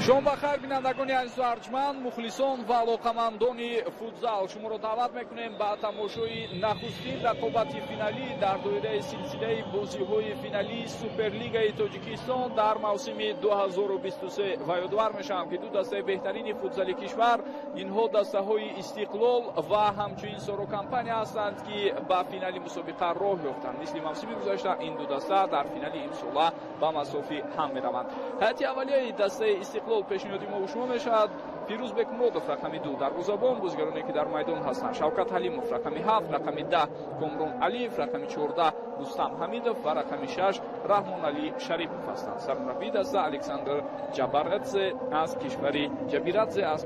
шонбахайр бинандагони азизу арҷманд, мухлисон ва алоқамандони футзал, шуморо даъват мекунем ба тамошои нахустин рақобати финалӣ дар доираи силсилаи бозиҳои финалии Суперлигаи Тоҷикистон дар мавсими 2023 ва ёдовар мешавам ки ду дастаи беҳтарини футзали кишвар, инҳо дастаҳои Истиқлол ва ҳамчунин Соро компания ҳастанд ки ба финали мусобиқа роҳ ёфтанд. мисли мавсими гузашта ин ду даста дар финали имсола ба масофи ҳам мераванд. ҳайати аввалияи дастаи Истиқлол пешниҳоди мо шумо мешавад. Фирӯзбек Муродов рақами 2, дарвозабон бозигароне ки дар майдон ҳастанд: Шавкат Ҳалимов рақами 7, рақами 10 Комрон Алиев, рақами 14 Рустам Ҳамидов ва рақами 6 Раҳмон Али Шарипов ҳастанд. Сармураббии даста Александр Ҷабирадзе аз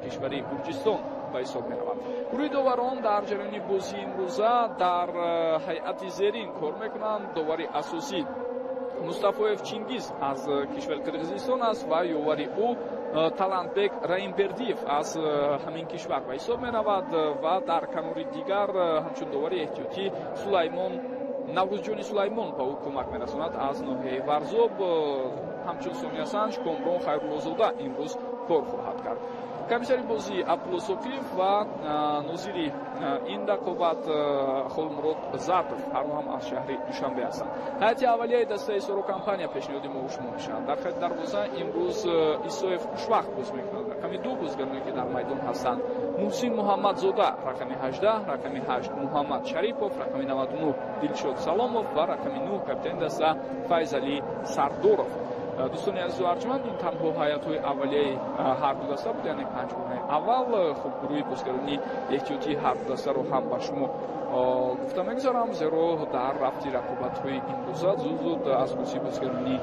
кишвари Гурҷистон ба ҳисоб меравад. гурӯҳи доварон дар ҷараёни бозии имрӯза дар ҳайати зерин кор мекунанд. довари асосӣ Мустафоев Чингиз аз кишвари Қирғизистон аст ва ёвари ӯ Талантбек Раимбердиев аз ҳамин кишвар ба ҳисоб меравад ва дар канори дигар ҳамчун довари эҳтиётӣ Наврӯзҷони Сулаймон ба ӯ кӯмак мерасонад аз ноҳияи Варзоб. ҳамчун Сония Санҷ Комрон Хайруллозода имрӯз кор хоҳад кард. комиссари бозӣ Абдулло Сокиев ва нозири ин рақобат Холмурод Затов ҳарду ҳам аз шаҳри Душанбе ҳастанд. ҳайати аввалияи дастаи Соро компания пешниҳоди мо шумо мешавад. дар хати дарвоза имрӯз Исоев хушвақт боз мекунад. рақами 2 бозигароне ки дар майдон ҳастанд: Муҳсин Муҳаммадзода рақами 18, рақами 8 Муҳаммад Шарипов, рақами 99 Дилшод Саломов ва рақами 9 капитани даста Файзали Сардоров. дӯстони азизу арҷманд, ин танҳо ҳайатҳои аввалияи ҳарду даста буд, яъне панҷгонаи аввал. хуб гурӯҳи бозигарони эҳтиётии ҳарду дастаро ҳам ба шумо гуфта мегузарам, зеро дар рафти рақобатҳои имрӯза зуд аз курсии бозигарони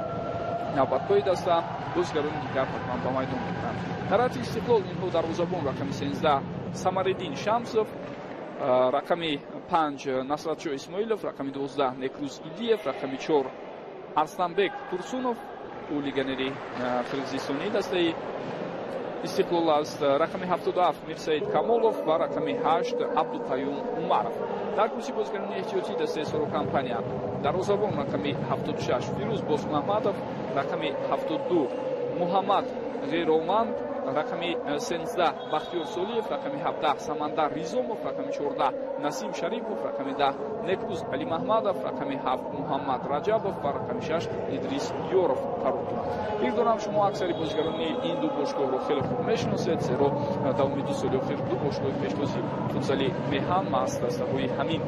навбатҳои даста бозигарони дигар ҳатман ба майдон мекунанд. дар ҳайати Истиқлол инҳо дарвозабон рақами 13 Самариддин Шамсов, рақами 5 Насратшоҳ Исмоилов, рақами 12 Некрӯз Идиев, рақами 4 Арсланбек Турсунов, ӯ легионери қирғизистонии дастаи Истиқлол аст, рақами 77 Мирсаид Камолов ва рақами 8 Абдуқаюм Умаров. дар курсии бозигарони эҳтиётии дастаи Соро компания дарвозабон рақами 76 Фирӯз Босмаҳмадов, рақами 72 Муҳаммад Ғейроманд, рақами 13 Бахтиёр Солиев, рақами 17 Самандар Ризомов, рақами 14 Насим Шарипов, рақами 10 Некрӯз Алимаҳмадов, рақами 7 Муҳаммад Раҷабов ва рақами 6 Идрис Ёров қарор доранд. фикр дорам шумо аксари бозигарони ин ду бошгоҳро хеле хуб мешиносед, зеро давоми 2 соли охир ду бошгоҳи пешбози футзали меҳан аз дастаҳои ҳамин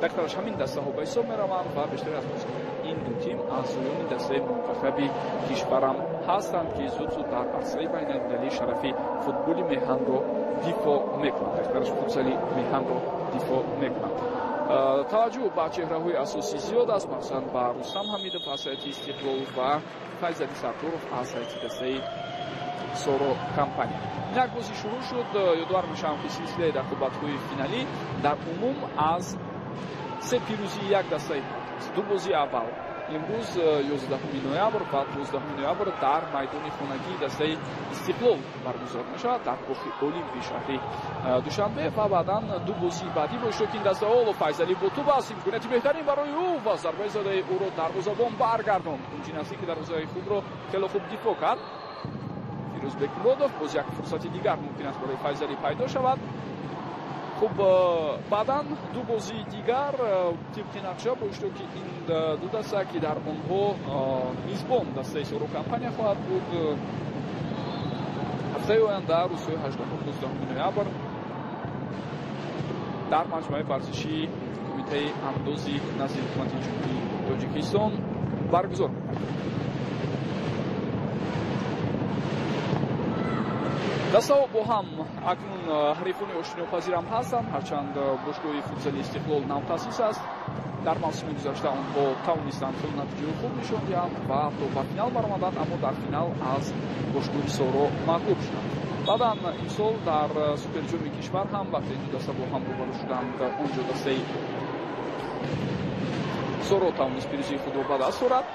дактараш ҳамин дастаҳо ба ҳисоб мераванд ва бештари аз ин ду тим аз зӯёни дастаи мунтахаби кишварам ҳастанд ки зуд дар арсаи байналмилалии шарафи футболи меҳанро дифоъ мекунанд. дактараш футзали меҳанро дифоъ мекунанд. таваҷҷӯҳ ба чеҳраҳои асосӣ зиёд аст, махсусан ба Рустам Ҳамидов аз ҳайати Истиқлол ва Файзали Сардоров аз ҳайати дастаи Соро компания. як бозӣ шурӯъ шуд. ёдовар мешавам ки силсилаи рақобатҳои финалӣ дар умум аз 3 пирӯзии як даста иборат аст. ду бозии аввал имрӯз 11 ноябр ва 12 ноябр дар майдони хонагии дастаи Истиқлол баргузор мешавад дар бохи Олимпии шаҳри Душанбе ва баъдан ду бозии баъдӣ бо иштироки ин дастаҳо. Файзали бо тӯб аст, имконияти беҳтарин барои ӯ ва зарбаи задаи ӯро дарвозабон баргардонд. Кунҷиназдӣ ки дарвозаи худро хеле хуб дифоъ кард. Фирӯзбек Муродов, боз як фурсати дигар мумкин аст барои Файзали пайдо шавад. хуб баъдан ду бозии дигар тибқи нақша бо иштироки ин ду даста ки дар онҳо мизбон дастаи Соро компания хоҳад буд. ҳафтаи оянда рӯзҳои 18-19 ноябр дар маҷмӯаи варзиши кумитаи андози назди ҳукумати ҷумҳурии Тоҷикистон баргузор мекунад. дастаҳо бо ҳам акнун ҳарифони ошинопазирам ҳастанд, ҳарчанд бошгоҳи футзали Истиқлол навтаъсис аст. дар мавсими гузашта онҳо тавонистанд хеле натиҷаи хуб нишон диҳанд ва ҳатто ба финал баромаданд, аммо дар финал аз бошгоҳи Соро мағлуб шуданд. баъдан имсол дар суперҷоми кишвар ҳам вақте ин ду даста бо ҳам рӯбарӯ шуданд, онҷо дастаи Соро тавонист пирӯзии худро ба даст орад.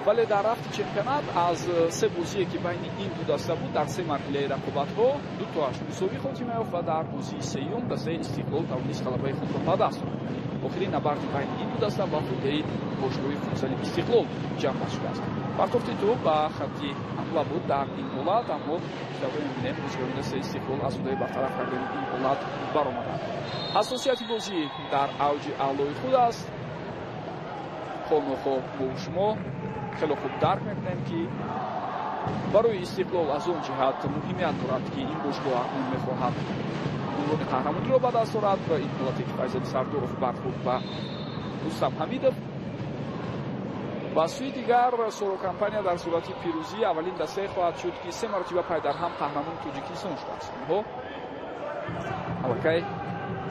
вале дар рафти чемпионат аз 3 бозие ки байни ин ду даста буд дар 3 марҳилаи рақобатҳо дутоаш мусовӣ хотима ёфт ва дар бозии сеюм дастаи Истиқлол тавонист ғалабаи худро ба даст орад. охирин набарди байни ин ду даста ба фоидаи бошгоҳи футзали Истиқлол ҷамъ шудааст. партофти тӯб ба хатти ҳамла буд дар ин ҳолат, аммо шабро мебинем бозигарони дастаи Истиқлол аз ҳудаи бартараф кардани ин ҳолат баромаданд. ҳассосияти бозӣ дар авҷи аълои худ аст. хонохо бо шумо хеле хуб дарк мекунем ки барои Истиқлол аз он ҷиҳат муҳимият дорад ки ин бошгоҳ мехоҳад унвони қаҳрамониро ба даст орад ва ин ҳолате ки Файзали Сардоров бархӯрд ба Рустам Ҳамидов. ба сӯи дигар Сорокомпания дар сурати пирӯзӣ аввалин дастае хоҳад шуд ки 3 маротиба пайдарҳам қаҳрамони Тоҷикистон шудааст. онҳо аллакай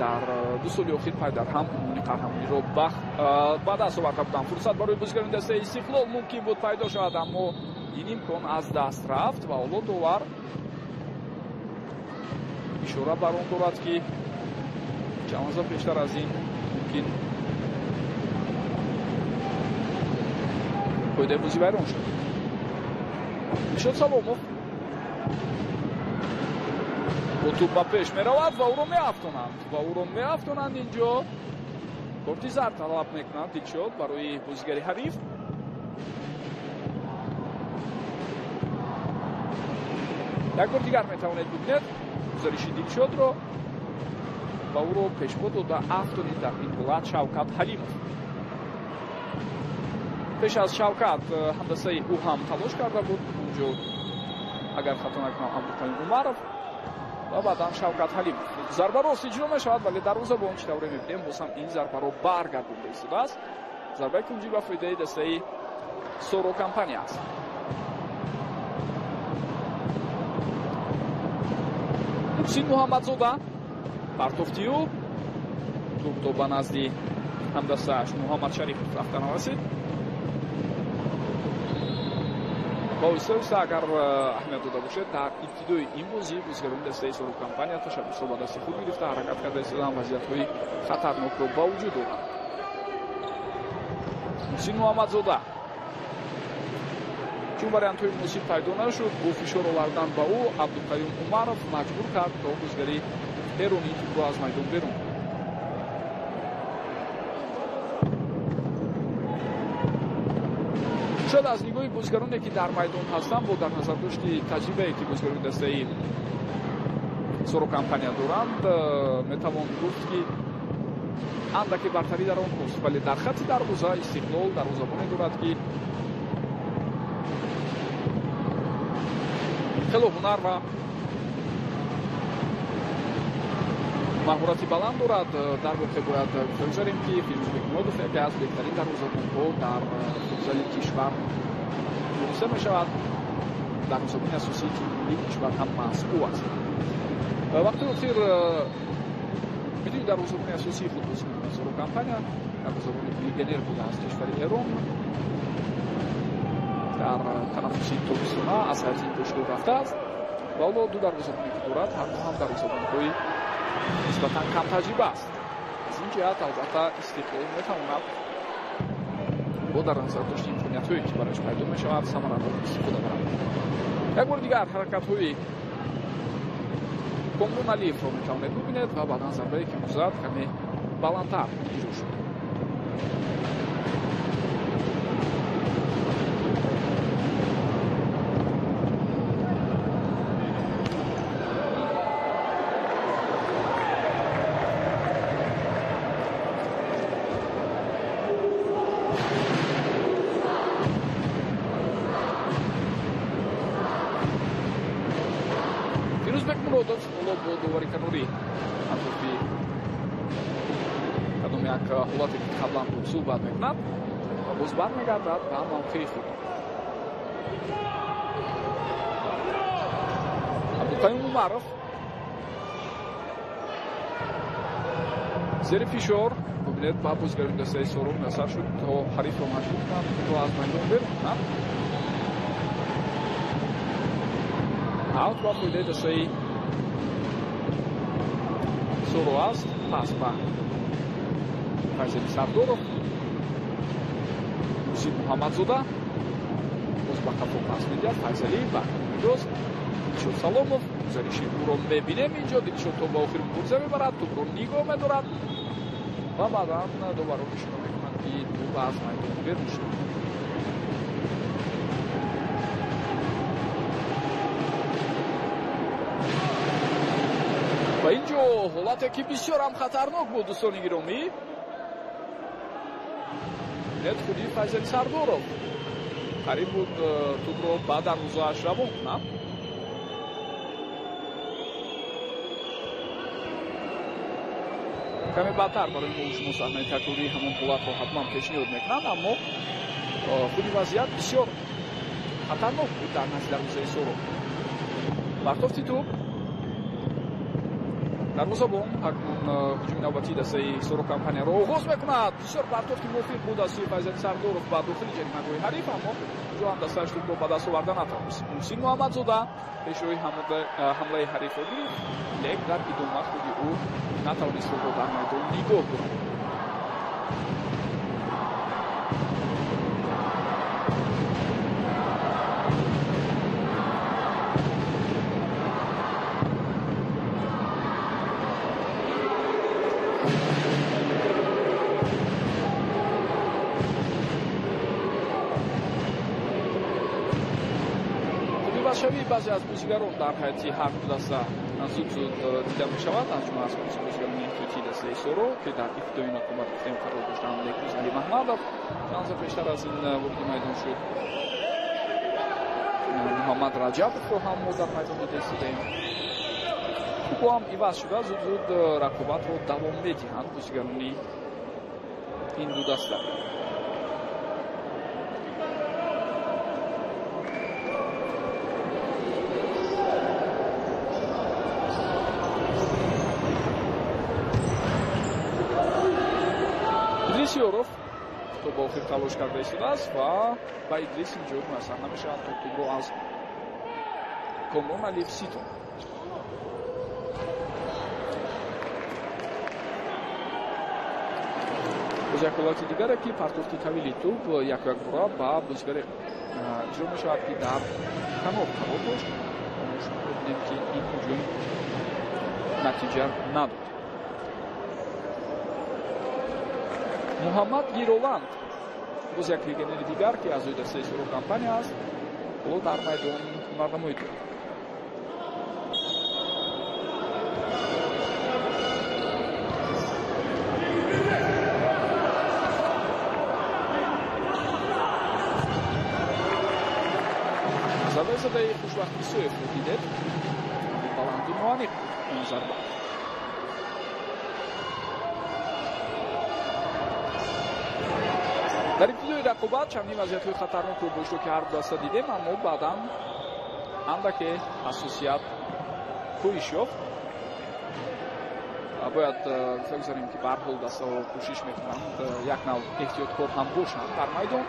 дар 2 соли охир пайдарҳам унвони қаҳрамониро ба даст оварда буданд. фурсат барои бозигарони дастаи Истиқлол мумкин буд пайдо шавад, аммо ин имкон аз даст рафт ва ҳоло довар ишора бар он дорад ки чанд лаҳза пештар аз ин мумкин қоидаи бозӣ вайрон шуд. Нишод Саломов бо тӯб ба пеш меравад ва ӯро меафтонанд. инҷо корти зард талаб мекунанд Дилшод барои бозигари ҳариф. як бор дигар метавонед бубинед гузариши Дилшодро ва ӯро пешбо дода афтонид дар ин ҳолат Шавкат Ҳалимов. пеш аз Шавкат ҳамдастаи ӯ ҳам талош карда буд. онҷо агар хато накунам Абдулқаим Умаров ва баъдан Шавкат Ҳалимов. зарба рост иҷро мешавад, вале дарвозабон чӣ тавре мебинем боз ҳам ин зарбаро баргардонда истодааст. зарбаи кунҷӣ ба фоидаи дастаи Сорокомпания аст. Муҳсин Муҳаммадзода партофтию тӯб то ба назди ҳамдастааш Муҳаммад Шарифов рафта навасид. ба оҳиста агар аҳамият дода бошед, дар ибтидои ин бозӣ бозигарони дастаи Сорокомпания ташаббусро ба дасти худ гирифта ҳаракат карда истодан вазиятҳои хатарнокро ба вуҷуд оранд. Муҳсин Муҳаммадзода чун вариантҳои муносиб пайдо нашуд, бо фишор овардан ба ӯ Абдулқаим Умаров маҷбур кард то бозигари эронӣ тӯбро аз майдон берун кунад. шояд аз нигоҳи бозигароне ки дар майдон ҳастанд бо дар назардошти таҷрибае ки бозигарони дастаи Сорокомпания доранд, метавон гуфт ки андаке бартарӣ дар он ҳост, вале дар хатти дарвоза Истиқлол дарвозабоне дорад ки хело ҳунар ва маҳорати баланд дорад. дар воқеъ бояд гузарем ки Фирӯзбек Муродов яке аз беҳтарин дарвозабонҳо дар футзали кишвар дониста мешавад. дарвозабони асосии тими миллии кишвар ҳам маҳз ӯ аст. вақти охир бидуни дарвозабони асосии худ бозӣ мекунад Сорокомпания. дарвозабони легионер буда аз кишвари Эрон дар танаффуси тобистона аз ҳайзи бошгоҳ рафтааст ва ҳоло ду дарвозабоне ки дорад ҳарду ҳам дарвозабонҳои нисбатан кам таҷриба аст. аз ин ҷиҳат албатта Истиқлол метавонад бо дар назар дошти имкониятҳое ки барояш пайдо мешавад самарадор истифода барад. як бор дигар ҳаракатҳои Комрон Алиевро метавонед бубинед ва баъдан зарбае ки музад каме баландтар иҷро шуд. Фирӯзбек Муродов ҳоло бо довари канорӣ атрофи кадом як ҳолате ки қаблан буд суҳбат мекунад ва боз бармегардад ба мавқеи худ. Абдулқаим Умаров зери фишор бубинед ба бозигарони дастаи Сорок муяссар шуд то ҳарифро маҷбур кунад то аз майдон берун кунад. аут ба фоидаи дастаи Соро аст. пас ба Файзали Сардоров. Муҳсин Муҳаммадзода боз ба қафо пас медиҳад. Файзали ба инҷоз Дилшод Саломов гузариши ӯро мебинем. инҷо Дилшод то ба охир мубориза мебарад, тӯбро нигоҳ медорад ва баъдан доварон ишора мекунад ки тӯб аз майдон берун шуд. ва ин ҷо ҳолате ки бисёр ҳам хатарнок буд дӯстони гиромӣ. нед худи Файзали Сардоров қариб буд тӯбро ба дарвозааш равон кунад. каме баъдтар барои мо шумо саҳнаи такрории ҳамон ҳолатро ҳатман пешниҳод мекунанд, аммо худи вазъият бисёр хатарнок буд дар назди дарвозаи Сорок. бартофти тӯб дарвозабон акнун ҳуҷуми навбатии дастаи Сорок компанияро оғоз мекунад. бисёр бартофти мувофиқ буд аз сӯи Файзали Сардоров ба дохили ҷаримагоҳи ҳариф, аммо ҷо ҳам дастааш тӯбро ба даст оварда натавонист. Муҳсин Муҳаммадзода пешрои ҳамлаи ҳарифро гирифт, лек дар идома худи ӯ натавонист тӯбро дар майдон нигоҳ кунад. шавии баъзе аз бозигарон дар ҳайати ҳар ду даста зуд дида мешавад, аз ҷумла аз бозигарони эҳтиётии дастаи Соро ки дар ибтидои нақобат гуфтем қарор доштанд Некрӯз Али Маҳмадов. чанд за пештар аз ин вориди майдон шуд. Муҳаммад Раҷабовро ҳам мо дар майдон дида истодаем. хубо ҳам иваз шуда зуд рақобатро давом медиҳанд бозигарони ин ду даста. Идрисёров то ба охир талош карда истодааст ва ба Идрис инҷо муяссар намешавад то тӯбро аз Комрон Алиев ситон. боз як ҳолати дигаре ки партофти тавили тӯб якбора ба бозигаре иҷро мешавад ки дар канор қарор дошт. шумо бибинем ки ин ҳуҷум натиҷа надод. Муҳаммад Гированд боз як легионери дигар ки аъзои дастаи Сорок компания аст, ҳоло дар майдон ҳунарнамоӣ дорад. зарбаи задаи Хушвақт Исоевро дидед, баланду муаниқ ин зарба. дар ибтидои рақобат чандин вазъиятҳои хатарнокро бо иштироки ҳар ду даста дидем, аммо баъдан андаке ҳассосият коҳиш ёфт. бояд гуфта гузарем ки ба ҳар ҳол дастаҳо кӯшиш мекунанд як нав эҳтиёткор ҳам бошанд дар майдон.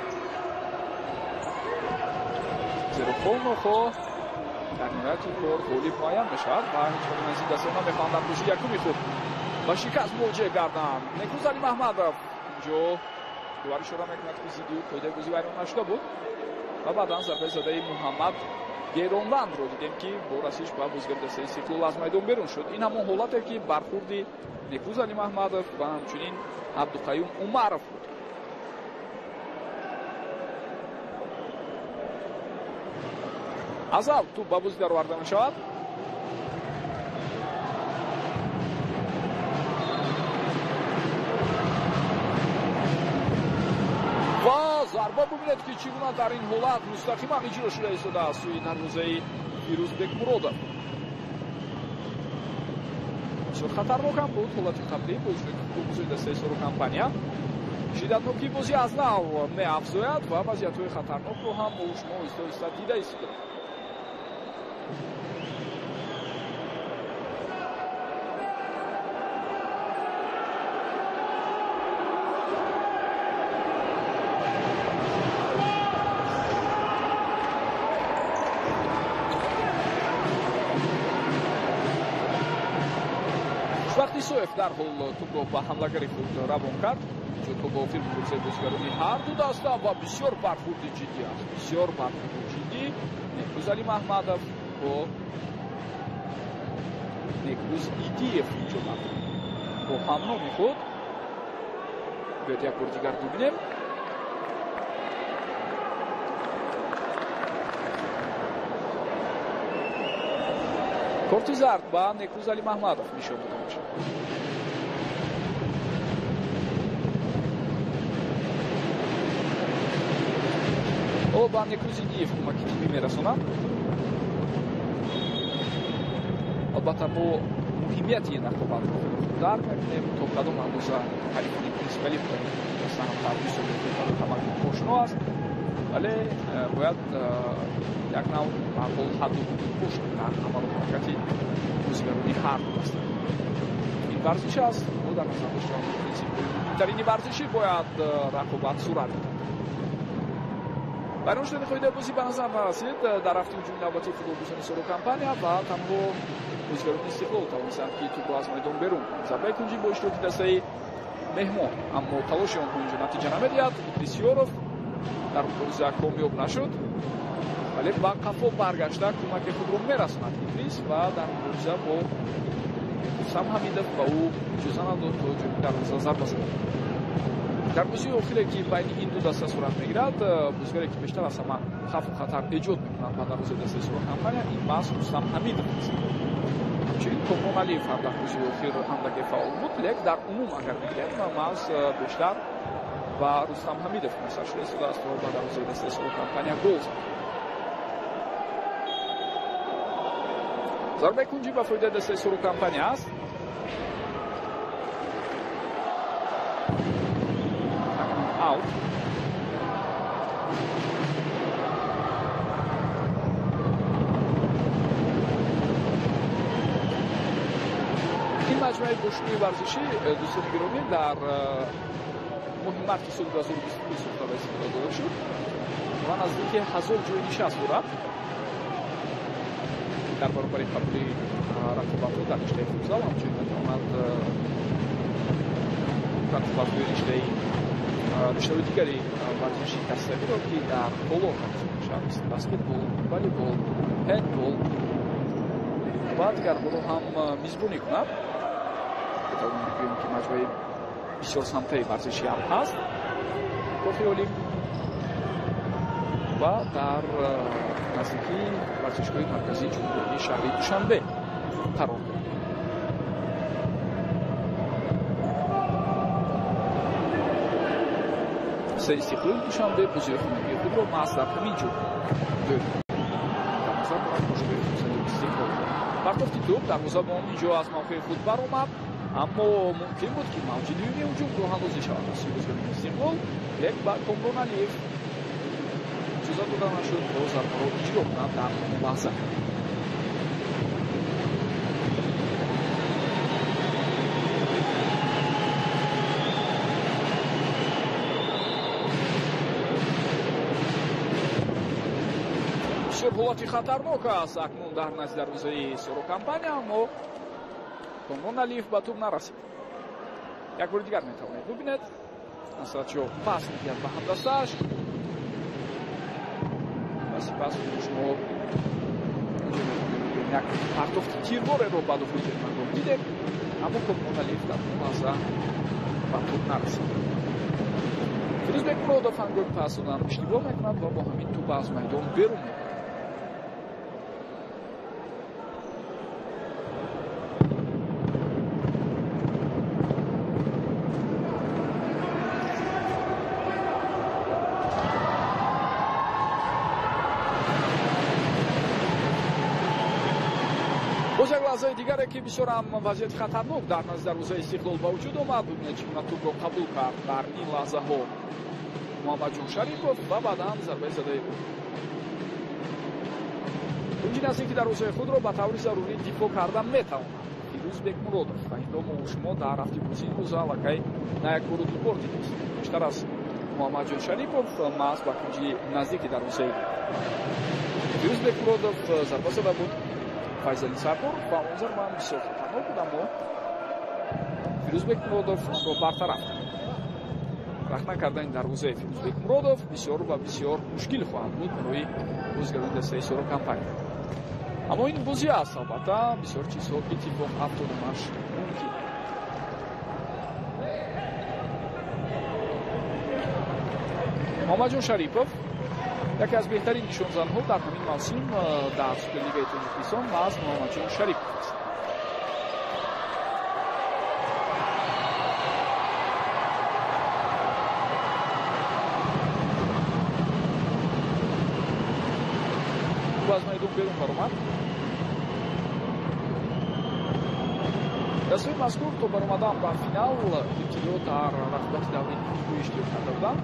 зеро хоҳ-нохоҳ дар ниҳоят ин кор ғолиб муайян мешавад ва ҳеҷ кадом аз ин дастаҳо намехоҳанд дар бозии якуми худ ба шикаст мувоҷеҳ гарданд. Некрӯз Али Маҳмадов инҷо дувар ишора мекунад ки зидди қоидаи бозӣ вайрон нашуда буд ва баъдан зарбаи задаи Муҳаммад Геронвандро дидем ки бо расиш ба бозигари дастаи Истиқлол аз майдон берун шуд. ин ҳамон ҳолате ки бархурди Некрӯз Али Маҳмадов ва ҳамчунин Абдуқаюм Умаров буд. азал тӯб ба бозигар оварда мешавад. ва зарба бубинед ки чӣ гуна дар ин ҳолат мустақиман иҷро шуда истодааст сӯи дарвозаи Фирӯзбек Муродов. бисёр хатарнок ҳам буд ҳолати қаблӣ бо иҷрои футболбозии дастаи Сорок компания. шиддатнокии бозӣ аз нав меафзояд ва вазъиятҳои хатарнокро ҳам мо шумо оҳиста-оҳиста дида истодаем. Хушвақт Исоев дар ҳол тӯбро ба ҳамлагари худ равон кард. инҷо то ба охир муборизаи бозигарони ҳар ду даста ва бисёр бархурди ҷиддӣ аст. бисёр бархурди ҷиддӣ. Некрӯз Али Маҳмадов бо Некрӯз Идиев инҷо бо ҳамноми худ. биёед як бор дигар бибинем. корти Карти зард ба Некрuz Алимаҳмадов нишон дода мешавад. ҳоло ба Некрузи Диев кӯмаки тиббӣ мерасонанд. албатта бо муҳимияти ин рақобатро дарк мекунем, то кадом андоза ҳарифони принсипиалӣ ошно аст, вале бояд як нав ҳол ҳадду ҳудуд бошад дар амалу ҳаракати бозигарони ҳар ду даста. ин варзиш аст, мо дар назар доштан принсипи муҳимтарини варзиши бояд рақобат сурат гирад. برای نوشتن خواهید بازی به نظر رسید در هفته هجومی نوبتی فوتبالبازان سرو کمپانیا و تنها بازیگران استقلال توانستند که توپ را از میدان بیرون کنند. ضربه کنجی با اشتراک دسته مهمان، اما تلاش آنها اینجا نتیجه نمیدهد. بسیارov در مبارزه کامیاب نشد، ولی با قفا برگشته کمک خود را میرساند ادریس و در مبارزه با سام حمیدov و او اجازه نداد تا جلوی دروازه ضربه زند. در بازی آخری که بین این دو دسته صورت میگیرد، بازیگری که بیشتر از همه خطر و خطر ایجاد میکنند و دروازه دسته سرو کمپانیا این بحث رستم حمیدov است. همچنین کامران علیف هم در بازی آخر اندکی فعال بود، لیک در عموم اگر بگیریم محض بیشتر و رستم حمیدov مثل شده است و دروازه دسته سرو کمپانیا گل زد. ضربه کنجی به فایده دسته سرو کمپانیا است. Out. این مجموعه بوشوی ورزشی دوستان گرامی در مهم مارچ سال 2022 ساخته و استفاده داده شد و نزدیک 1000 جای نشست دارد. در برابر قبول رقابت‌ها در رشته فوتبال همچنین می‌تواند رقابت‌های رشته دیگری ورزشی دسته‌ای را که در پولو می‌شود، بسکتبال، والیبال، هندبال و دیگرها را هم میزبانی کند. می‌بینیم که مجموعه بسیار سمته ورزشی هم هست. کافی اولیم و در نزدیکی ورزشگاه مرکزی جمهوری شهری دوشنبه قرار دارد. سه استقلال دوشنبه بازی خانگی خود را محض در همین جا دارد. در نظر باشگاه استقلال پرتافت توپ در مزبان اینجا از موقع خود برآمد، اما ممکن بود که موج دومی هجوم راه اندازی شود. بازیکن استقلال یک با کامران علیف اجازه داده نشد تا ضربه را اجرا کند در محضر. حالتی خطرناک است اکنون در نزد دروازه سرو کمپانیا، اما کامران علیف به توپ نرسید. یک بار دیگر میتوانید ببینید نصرتچی پاس میدهد به همدستش، پس شما یک پرتافت تیربار رو بعد از اینکه انجام دیدیم، اما کامران علیف در لحظه به توپ نرسید. فیروزبک مرادov هم گل پاس دادن اشتباه میکند و با همین توپ از میدان بیرون می‌رود. باز یک لحظه دیگره که بسیار هم وضعیت خطرناک در نزد دروازه استقلال به وجود آمد. ببینید چگونه توپ را قبول کرد در این لحظه ها محمد جان شریفov و بعدا ضربه زده بود. همچنین از اینکه دروازه خود را به طور ضروری دفاع کردن میتواند. فیروزبک مرادov و هنگام شما در هفته گذشته روز الکی نه یک بار دو بار دیدید. بیشتر از محمد جان شریفov محض با کنجی نزدیک دروازه فیروزبک مرادov ضربه زده بود. فیضلی سرپور و اون ضربه هم بسیار خطرناک بود، اما فیروزبک مرادov آن را برطرف کرد. رخنه کردن دروازه فیروزبک مرادov بسیار و بسیار مشکل خواهد بود برای بازیگران دسته سرو کمپانیا. اما این بازی است، البته بسیار چیزها اتفاق افتادنش ممکن. محمد جان شریفov یکی از بهترین نشانزن‌ها در همین موسم در سوپرلیگ تاجیکستان محض محمد جان شریفov است. майдон берун баромад. Дастаи мазкур то баромадан ба финал ибтидо дар рақобати давраи нигоҳӣ иштирок карда буданд.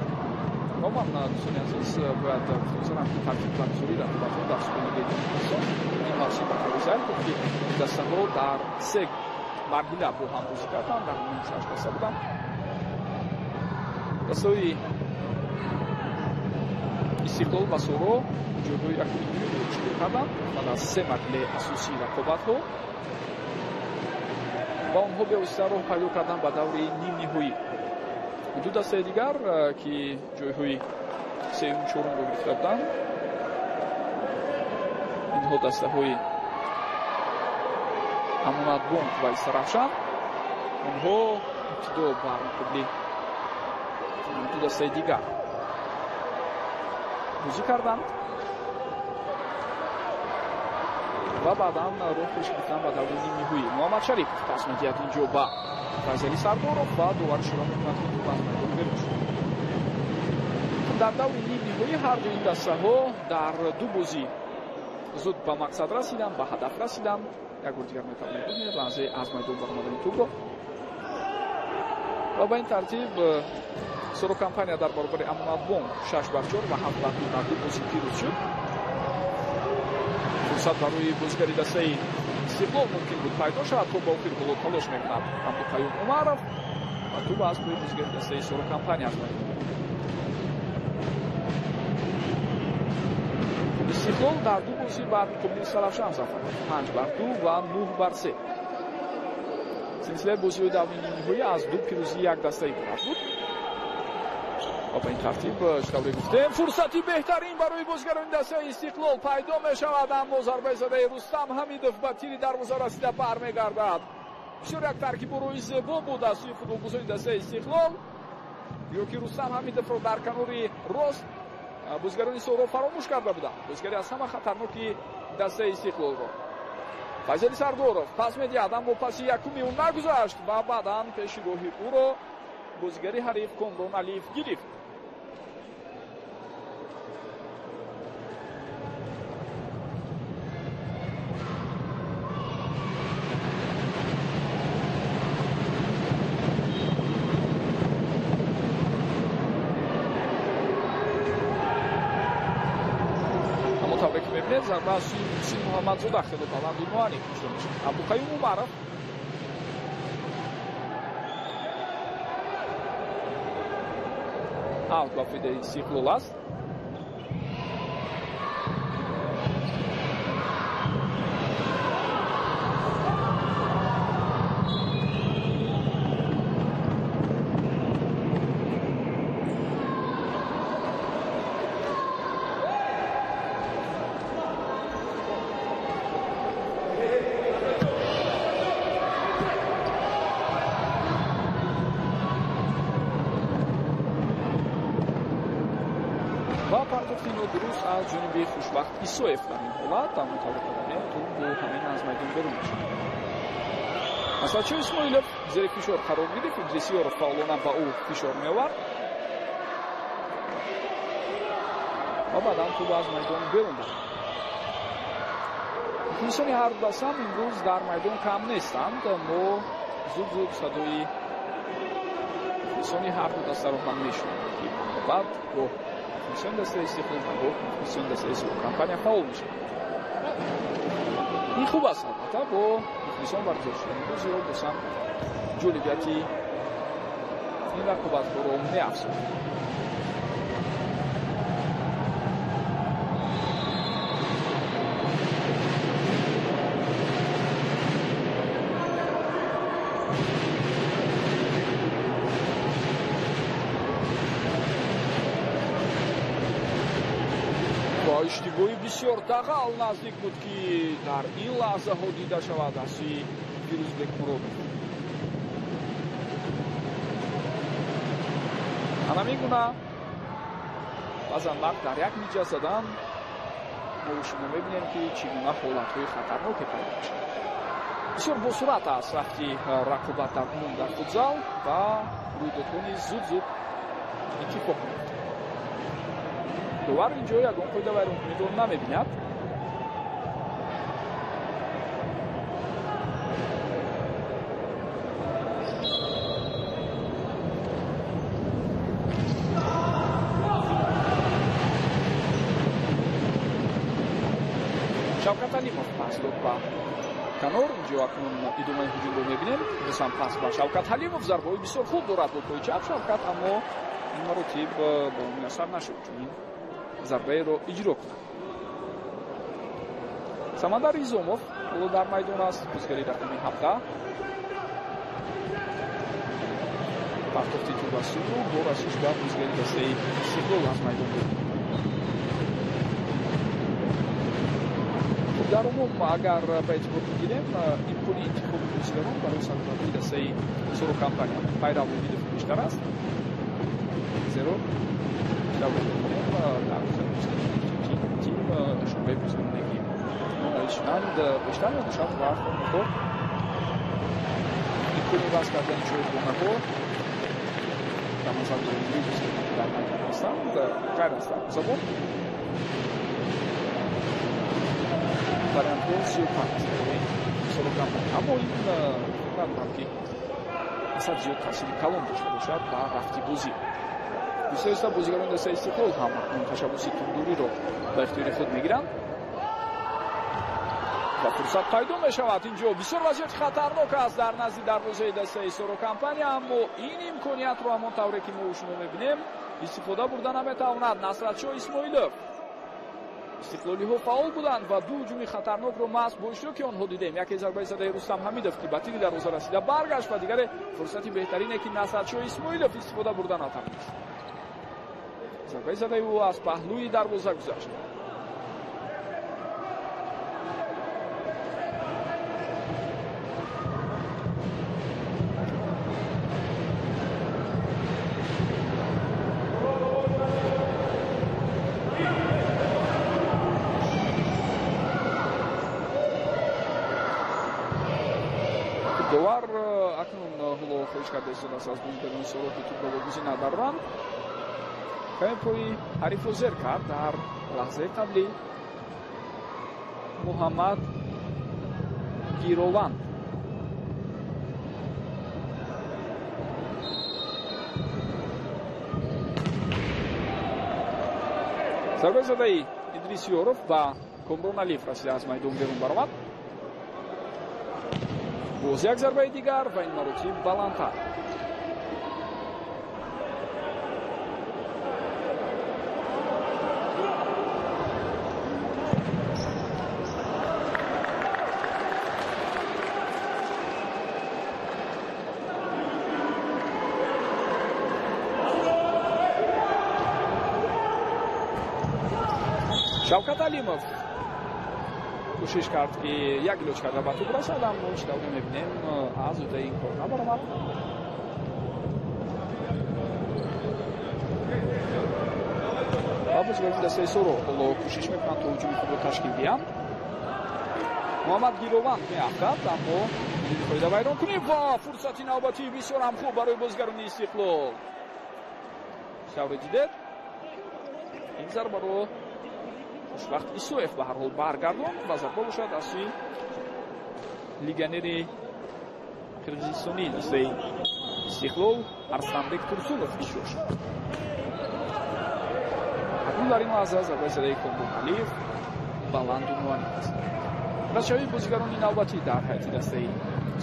Роман дӯстони азиз бояд гузорам ки тартиб баргузории рақобатҳо дар Суперлигаи Тобистон ин мавсим ба тавизаи ки дастаҳо дар се марҳила бо ҳам бозӣ карданд, дар 6 даста буданд. дастаҳои Истиқлол ва Соро ҷойҳои якуми дуюмро иштирок карданд ва дар се марҳилаи асосии рақобатҳо ва онҳо бевосита роҳ пайдо карданд ба даври нимниҳоӣ. ду дастаи дигар ки ҷойҳои сеюм чорумро гирифта буданд, инҳо дастаҳои Амонатбонк ва Истаравшан, онҳо ибтидо ба муқобили ду дастаи дигар бозӣ карданд ва баъдан роҳ пеш гирифтан ба даври нимниҳоӣ. Муҳаммад Шарипов пас медиҳад инҷо ба Файзали Сардоров ва довари Широз мекунад ки тӯб аз майдон берун шуд. Дар даври нимниҳоӣ ҳар ду ин дастаҳо дар ду бозӣ зуд ба мақсад расиданд, ба ҳадаф расиданд. Як бор дигар метавонем бибинед лаҳзаи аз майдон баромадани тӯбро. ва ба ин тартиб Соро компания дар баробари Амонатбонк 6-4 ва 7-2 дар ду бозӣ пирӯз шуд. фурсат барои бозигари дастаи Истиқлол мумкин буд пайдо шавад. то ба охир голо талош мекунад Абдулқаюм Умаров ва тӯба аз пӯи бозигари дастаи Соро компания аз майдон. Истиқлол дар ду бозӣ бар муқобили Саравшан зафар 5-2 ва 9-3. силсилаи бозиҳои даври нимниҳоӣ аз ду пирӯзӣ як дастаи иборат буд. ва ба ин тартиб шитавре гуфтем фурсати беҳтарин барои бозигарони дастаи Истиқлол пайдо мешавад, аммо зарбаи задаи Рустам Ҳамидов ба тири дарвоза расида бармегардад. бисёр як таркибу рӯи зебо буд аз сӯи футболбозони дастаи Истиқлол. ёки Рустам Ҳамидовро дар канори рост бозигарони Соро фаромӯш карда буданд. бозигари аз ҳама хатарноки дастаи Истиқлолро Файзали Сардоров пас медиҳад, аммо паси якуми ӯ нагузашт ва баъдан пеши роҳи ӯро бозигари ҳариф Комрон Алиев гирифт. зарба аз сӯи Муҳсин Муҳаммадзода хело баланду ноанӣ кушта мешавад. Абдулқаюм Умаров аут ба фоидаи Истиқлол аст. дуруст аз ҷониби Хушбахт Исоев дар ин ҳолат дар мутаваққифона тӯб бо ҳамин аз майдон берун мешавад. Асадшоҳ Исмоилов зери фишор қарор гирифт. Идрисиёров фаъолона ба ӯ фишор меовард ва баъдан тӯб аз майдон берун буд. мухлисони ҳар ду дастам имрӯз дар майдон кам нестанд. мо зуд садои мухлисони ҳар ду дастаро ҳам мешунем ки баъд бо мухлисони дастаи Истиқлол ва бо мухлисони дастаи Соро компания фаъол мешавад. ин хуб аст. албатта бо мухлисон баргузор шуда имрӯз ё босам ҷолибияти ин рақобатҳоро меафзояд. иштибоҳи бисёр дағал наздик буд ки дар ин лаҳзаҳо дида шавад аз сӯи Фирӯзбек Муродов. ана мегуна баъзан вақт дар як ниҷа задан мо шумо мебинем ки чӣ гуна ҳолатҳои хатарноке пайдо мешавад. бисёр босурат аст вақти рақобат дар умум дар футзал ва рӯйдодҳо низ зуд иттифоқ меёфтанд. довар инҷо ягон қоида вайронкунидро намебинад. Shavkat Alimov pas dod ба канор. Инҷо акнун идомаи ҳуҷумро мебинем. Рӯсан пас ба Shavkat Alimov. Зарбаҳои бисёр хуб дорад бо пои чап Shavkat, аммо ин маротиб ба муяссар нашуд чунин зарбаеро иҷро кунад. Самандар Изомов ҳоло дар майдон аст. бозигари рақами 17. партофти Турбасиду бо расиш ба бозигари дастаи Истиқлол аз майдон буд. дар умум агар ба эътибор бигирем имкони интихоби бозигарон барои сарбазии дастаи Сорокампания пайраводи бештар аст. зеро тим шоҳраи бозигаронеги шунанд бештар мебошад ва хор имкони ваз кардани чойгонаҳо дар назар гирифтаи бозигарони дар майдон ҳастанд ғайр аст дар забон вариантҳо зиёдтар аст барои Сорокампания, аммо ин надорад ки асад зиёд таъсири калон дошта бошад ба рафти бозӣ. бисёриста бозигарони дастаи Истиқлол ҳам ташаббуси тӯбдуриро ба ихтиёри худ мегиранд ва фурсат пайдо мешавад. инҷо бисёр вазъияти хатарнок аст дар назди дарвозаи дастаи Сорокампания, аммо ин имкониятро ҳамон тавре ки мо шумо мебинем истифода бурда наметавонад Насратшоҳ Исмоилов. истиқлолиҳо фаъол буданд ва ду ҳуҷуми хатарнокро маҳз бо иштироки онҳо дидем. яке зарбаи задаи Рустам Ҳамидов ки ба тири дарвоза расида баргашт ва дигаре фурсати беҳтарине ки Насратшоҳ Исмоилов истифода бурда натавонист. зарбаи задаи ӯ аз паҳлӯи дарвоза гузашт. довар акнун ҳоло хоҳиш карда истодаст аз бозигарони Сорок ки тӯбро вогузин надоранд. каме пои ҳарифро зер кард дар лаҳзаи қаблӣ Муҳаммад Гированд. зарбаи задаи Идрисиёров ба Комрон Алиев расида аз майдон берун баромад. боз як зарбаи дигар ва ин маротиб баландтар. Shavkat Alimov кӯшиш кард ки як илоҷ карда ба тӯб расад, аммо чидавро мебинем аз удаи ин кор набаромад. ва бозигарони дастаи Сорок ҳоло кӯшиш мекунанд то ҳуҷуми худро ташкил диҳанд. Муҳаммад Гированд меафтад, аммо фоида вайронкунӣ ва фурсати навбатии бисёр ҳам хуб барои бозигарони Истиқлол. шавро дидед ин зарбаро хушвақт Исоев ба ҳар ҳол баргардон ва зарба бошад аз сӯи легионери қирғизистони дастаи Истиқлол Арсланбек Турсунов иҷро шуд. акнун дар ин лаҳза зарбаи задаи Комрон Алиев баланду муанниқ аст. расшавии бозигарони навбатӣ дар ҳайати дастаи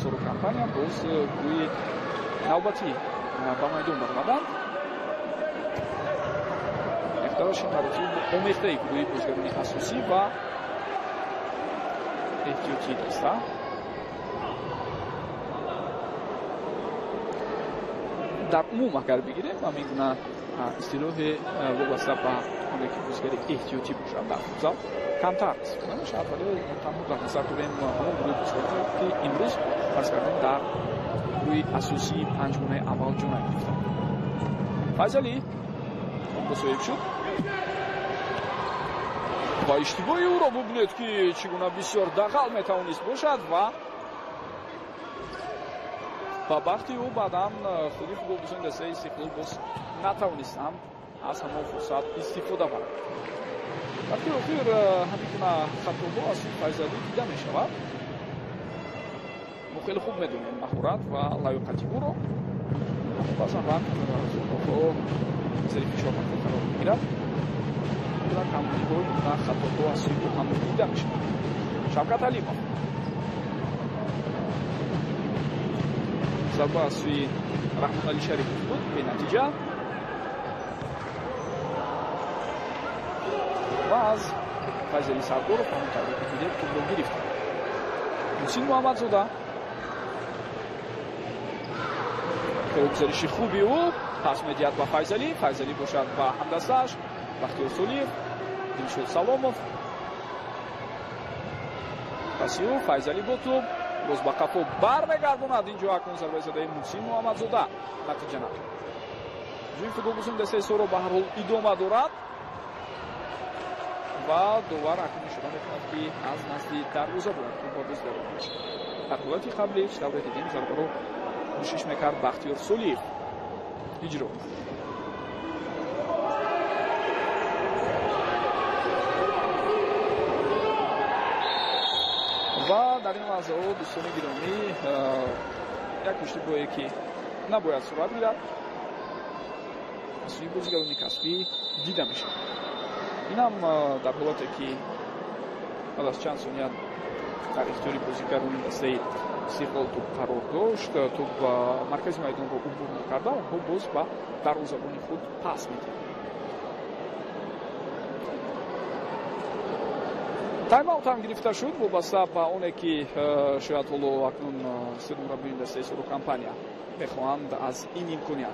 Сорокампания боз гӯи навбатӣ ба майдон баромаданд. اختیارش این مراتب آمیخته گروهی بازیگران اساسی و احتیاطی است. در عموم اگر بگیریم ما میگویم اصطلاح وابسته به اون که بازیگر احتیاطی باشد در فوتبال کمتر است. شاید ولی تمام در نظر داریم همون گروه بازیگران که امروز فرض کردیم در گروه اساسی پنجگانه اول جا گرفتند. فیضلی مساوی شد. با اشتباهی او را ببینید که چگونه بسیار دغل میتوانست باشد و با وقتی او بعداً خودی فوتبالبازان دسته‌ای استقلال باز نتوانستند از همان فرصت استفاده کنند. وقتی آخر همین خطاها از فیضلی دیده میشود. ما خیلی خوب میدونیم مهارت و لیاقت او را. بازم وقت خطاها زیر فشار قرار میگیرد. و کمبودی های و خطاها از سوی او هم دیده میشود. Shavkat Alimov. Zarba az sui Rahmonali Sharipov بود. به نتیجه و از فیضلی سردارov همونطور که می‌بینید توپ رو گرفت. محسن محمدزاده گزارش خوبی او پس می‌دهد به فیضلی. فیضلی باشد با همدستش بختیار سولیف، دلشد سلامov. پس او فیضلی با توپ باز با قفا برمیگرداند. اینجا اکنون ضربه زده محسن محمدزاده نتیجه ندارد. جوی فوتبالگوزان دسته سو رو به هر حال ادامه دارد و دوبار اکنون شما می‌تواند که از نزد دروازه بود توپ باز دارد. در حالت قبلی دورت دیدیم ضربه رو کوشش می‌کرد بختیار سولیف. اجرا و در این لحظه دوستان گرامی یک پشتیبانی که نباید صورت گیرد از سوی بازیگران کسبی دیده میشه. این هم در حالتی که بعد از چند ثانیه در اختیار بازیگران دسته استقلال توپ قرار داشت، توپ مرکز میدان رو عبور می‌کرد و باز با دروازه‌بان خود پاس می‌داد. تایم اوت هم گرفته شد وابسته به اونه که شاید حالا اکنون سه مربیان دسته سرو کمپانیا می‌خواهند از این امکانیت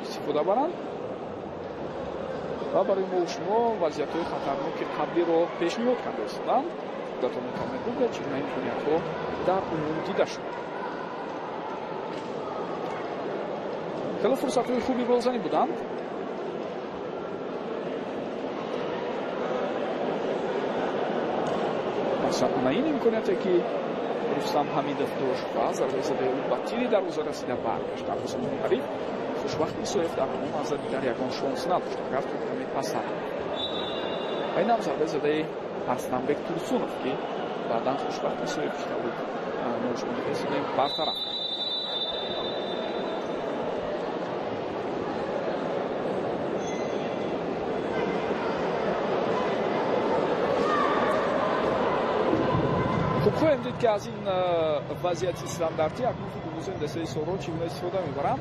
استفاده برند و برای ما و شما وضعیت‌های خطرناک قبلی رو پیشنهاد کرده استند. خودتان می‌توانید ببینید چگونه امکانیت‌ها در عموم دیده شد. خیلی فرصت‌های خوبی گلزنی بودند. مثلا این امکانیتی که رستم حمیدов داشت و ضربه زده او با تیری دروازه رسیده برگشت. دروازه‌بان حریف خوشبختی صرف در عموم از دیگر یگان شانس نداشت اگر توپ کمی پس رفت. این هم ضربه زده Arslanbek Tursunov که بعداً خوشبختی صرف شده بود نوشمونده رسیده برطرف. خب خواهیم دید که از این وضعیت استانداردی اکنون فوتبالگوزان دسته سرو چگونه استفاده می‌برند.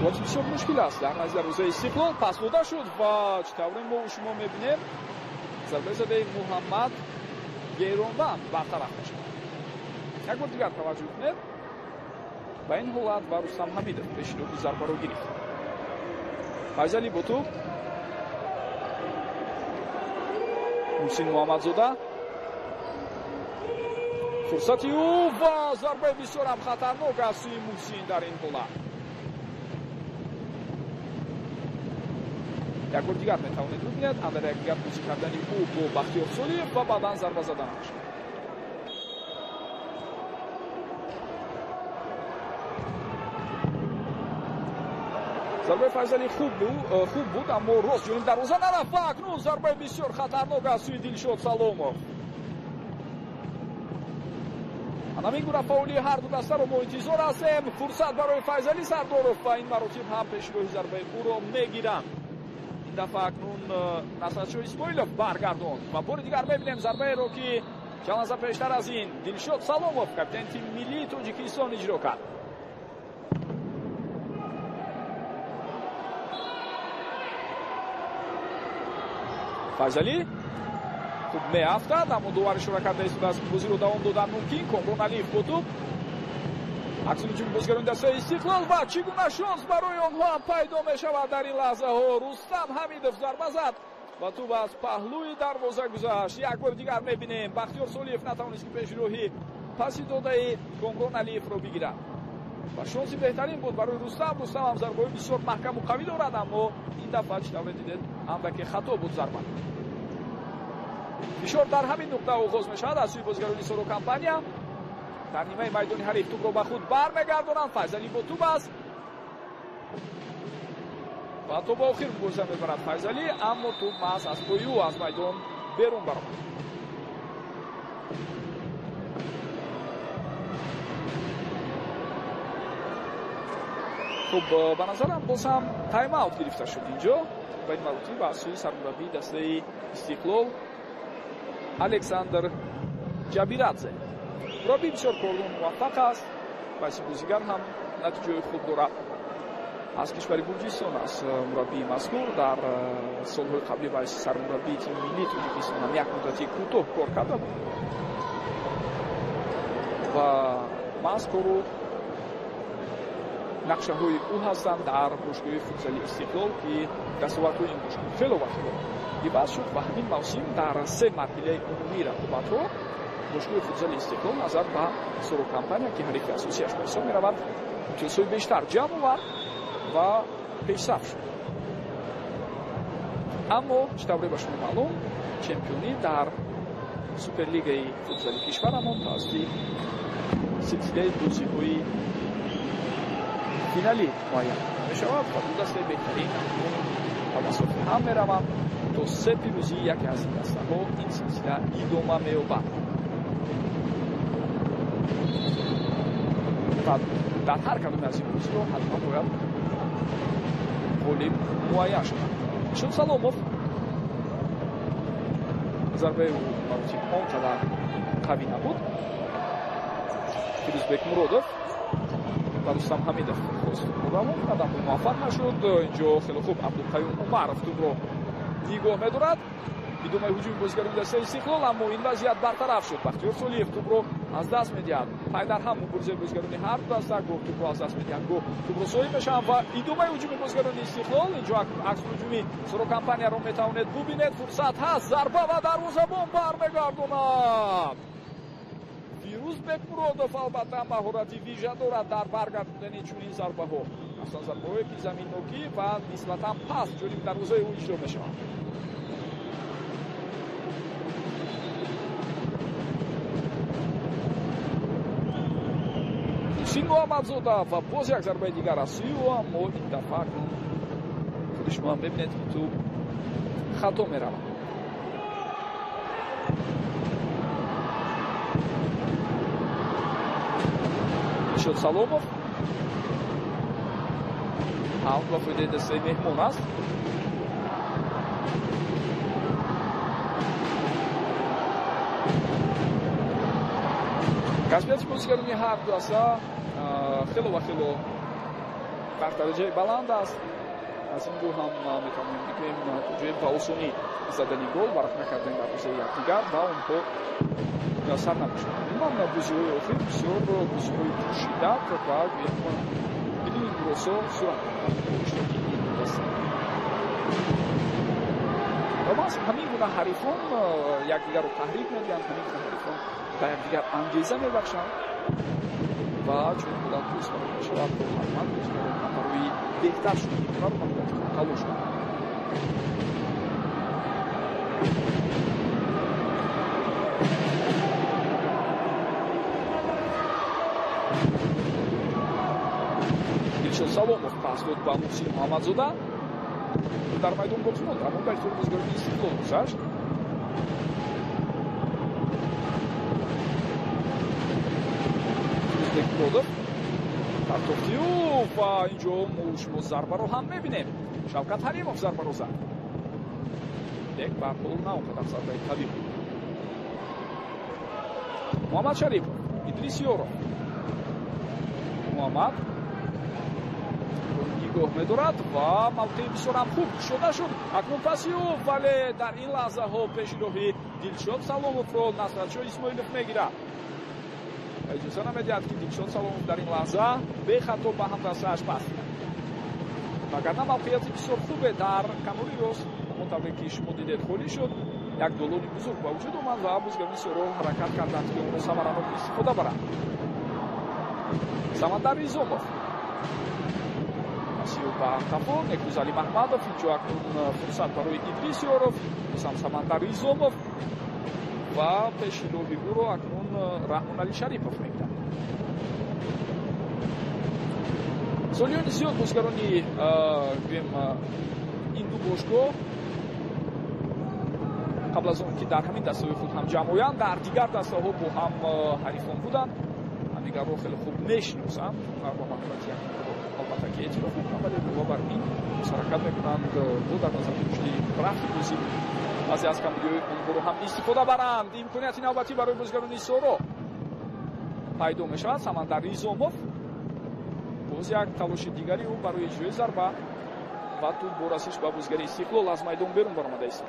وقتی بسیار مشکل است در نزد دروازه استقلال پس داده شد و چطوری ما و شما می‌بینیم ضربه زده محمد گیروندن برطرف میشه. یک بار دیگر توجه کنید به این حالت و رستم حمیدov پیشروی ضربه رو گرفت. فیضلی با توپ محسن محمدزاده فرصتی او و ضربه بسیار هم خطرناک از سوی محسن در این حالت. یک بار دیگر میتوانید ببینید اندر یک گپ بازی کردن او با بختیار سولیف و بعدا ضربه زدنش. ضربه فیضلی خوب بود اما راست جلوی دروازه نرفت و اکنون ضربه بسیار خطرناک از سوی دلشد سلامov. همین گونه فاولی هر دو دسته رو ما انتظار هستیم. فرصت برای فیضلی سردارov و این مراتب هم پیشروی ضربه او رو میگیرند. این دفعه اکنون نصرتشاه اسماعیلov برگرداند و بار دیگر ببینیم ضربه رو که چند لحظه پیشتر از این دلشد سلامov کاپیتان تیم ملی تاجیکستان اجرا کرد. فیضلی خوب میافتد اما دوباره شرکت دست از بازی رو دوام دادن ممکن. کامران علیف با توپ اکنون جلوی بازیگران دسته استقلال و چگونه شانس برای آنها پیدا میشود در این لحظه ها. رستم حمیدov ضربه زد و توپ از پهلوی دروازه گذشت. یک بار دیگر میبینیم بختیار سولیف نتوانست که پیشروی پسی داده کامران علیف رو بگیرد و شانسی بهترین بود برای رستم. رستم هم ضربه بسیار محکم و قوی دارد اما این دفعه چطور دیدید اندک خطا بود ضربه. فشار در همین نقطه آغاز میشود از سوی بازیگران سرو کمپانیا. در نیمه میدان حریف توپ رو به خود برمیگردانند. فیضلی با توپ است و توپ آخر گوشه میبرد فیضلی اما توپ محض از پای او از میدان بیرون برآمد. خب به نظرم باز هم تایم اوت گرفته شد اینجا و این مربوطه به سوی سرمربی دسته استقلال الکساندر جابیرادзе. مربی بسیار کردن موفق است و این بازیگر هم نتیجه خوب دارد. از کشور گرجستان است مربی مذکور در سالهای قبلی باعث سرمربی تیم ملی تاجیکستان هم یک مدتی کوتاه کار کرده بود و مذکور نقشه های او هستند در باشگاه فوتسالی استقلال که دستاوردهای این باشگاه خیلی وقت عوض شد و همین موسم در 3 مرحله عمومی رقابت‌ها باشگاه فوتسالی استقلال نظر به سرو کمپانی که حریف اساسیش به حساب می‌رود امتیازهای بیشتر جمع آورد و پیشرفت شد. اما چطوری به شما معلوم چمپیونی در سوپرلیگ فوتسالی کشورمان توسط سلسله بازی‌های فینالی معین می‌شود و دو دسته بهترین توسط هم می‌روند تا 3 پیروزی یکی از این دسته‌ها این سلسله ادامه می‌یابد. در هر کدام از این بازی‌ها حتما باید گلی معین شود. شد سلاموف ضربه او مربوطه آنقدر قوی نبود. فیروزبек مرودов و رستم حمیدов خواست بودم قدم موفق نشد. اینجا خیلی خوب عبدالقیوم عمرов توپ رو نگاه می‌دارد. ادامه هجوم بازیگران دسته استقلال اما این وضعیت برطرف شد. بختیار سالیف توپ رو از دست می‌دهد. پای در هم مبارزه بازیگران هر دو دسته گفت توپ رو از دست می‌دهند. گفت توپ رو سوی میشن و ادامه هجوم بازیگران استقلال. اینجا عکس هجومی سرو کمپانی رو می‌تواند ببیند. فرصت هست. ضربه و دروازه‌بان برمیگرداند. فیروزبек مرودов البته مهارتی ویژه دارد در برگرداندن چنین ضربه‌ها. اصلا ضربه‌هایی که زمین نوکی و نسبتاً پست جلوی دروازه او اجرا می‌شوند. حسین محمدزاده و باز یک ضربه دیگر از سوی او اما این دفعه خود شما هم ببینید که تو خطا می‌رود. شد سلاموف هم و فایده دسته مهمان است. کسبیت بازیگرانی هر دو دسته خیلی و خیلی در درجه بلند است. از این دو هم میتونیم بگیم توجه به آسانی زدن گل برق نکردن در روزه یکدیگر و اونها میسر نمیشد. من بازی‌های آخر بسیار بازی‌های پوشیده و بدون درسا صورت داشت. و باز همین گونه حریفان یکدیگر رو تحریک می‌دهند، همین گونه حریفان به یکدیگر انگیزه می‌بخشند و چون بودن دوست می‌شود که حتما برای بهتر شدن رو تلاش کنند. سلاموف پاس داد به محسن محمدزاده در میدان باز ماند اما بهتر بازیگران استقلال گذشت. فیروزبek مرودов کارتوفیوف و اینجا شما ضربه رو هم میبینیم. شوکت حلیموف ضربه رو زد. یک بر پول نه اونقدر ضربه قوی بود. محمد شریف ادریسیوروف محمد نگاه می‌دارد و موقع بسیار هم خوب شده شد. اکنون پاسیوف ولی در این لحظه ها پیشروی دلشاد سلاموف رو نصرتشاه اسماعیلوف میگیرد. اجازه نمیدهد که دلشاد سلاموف در این لحظه به خطا به هم دستش پاس می‌دهد. وگرنه موقعیت بسیار خوبه در کناری راست مطابق که شما دیدید خالی شد. یک دولاری بزرگ با وجود اومد و بازیگران سرو حرکت کردند که اون رو ثمرانه استفاده برند. سمندر ایزوموف با خفا نکوزالی محمدوف اینجا اکنون فرصت برای ادریسیوروف هم سمندر ایزوموف و پیش روی او رو اکنون رحمان علی شریفوف میگیرد. سالیان زیاد بازیگرانی این دو باشگاه قبل از اون که در همین دسته خود هم جمعیان در دیگر دسته ها با هم حریفان بودند. هم دیگر رو خیلی خوب میشناسند و با مهارت البته که اعتراف میکنن ولی بر این حرکت میکنند دو در نظر گرفتن رفت بازی بعضی از کمبودی‌های اونها رو هم استفاده برند. امکانیت نوبتی برای بازیگران سورو پیدا میشود. سمندر ریزوموف باز یک تلاش دیگری او برای اجرای ضربه و تو برسش به بازیگر استقلال از میدان بیرون برآمده است.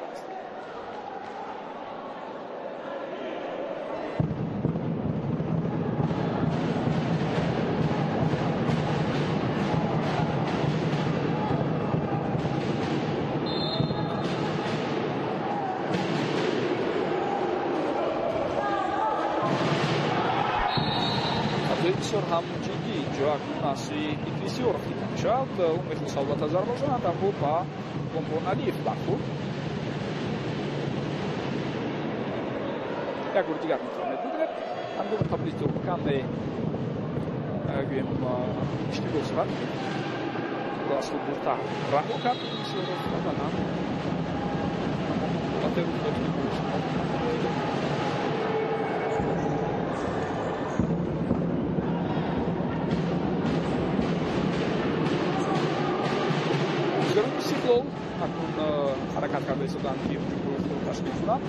بسیار هم جدی اینجا اکنون از ایدریسیورف دیده میشد. اون میخواست البته ضربه بزند اما با بمبونالیف برخورد. یک گل دیگر میتواند بگیرد. همگاه تابلیتو کمی گویم اشتباه صورت و از خود دورتر رها کرد ایدریسیورف و هم البته رو خودتونی اکنون حرکت کرده ایستادن که اونجور رو تشکیل کنند.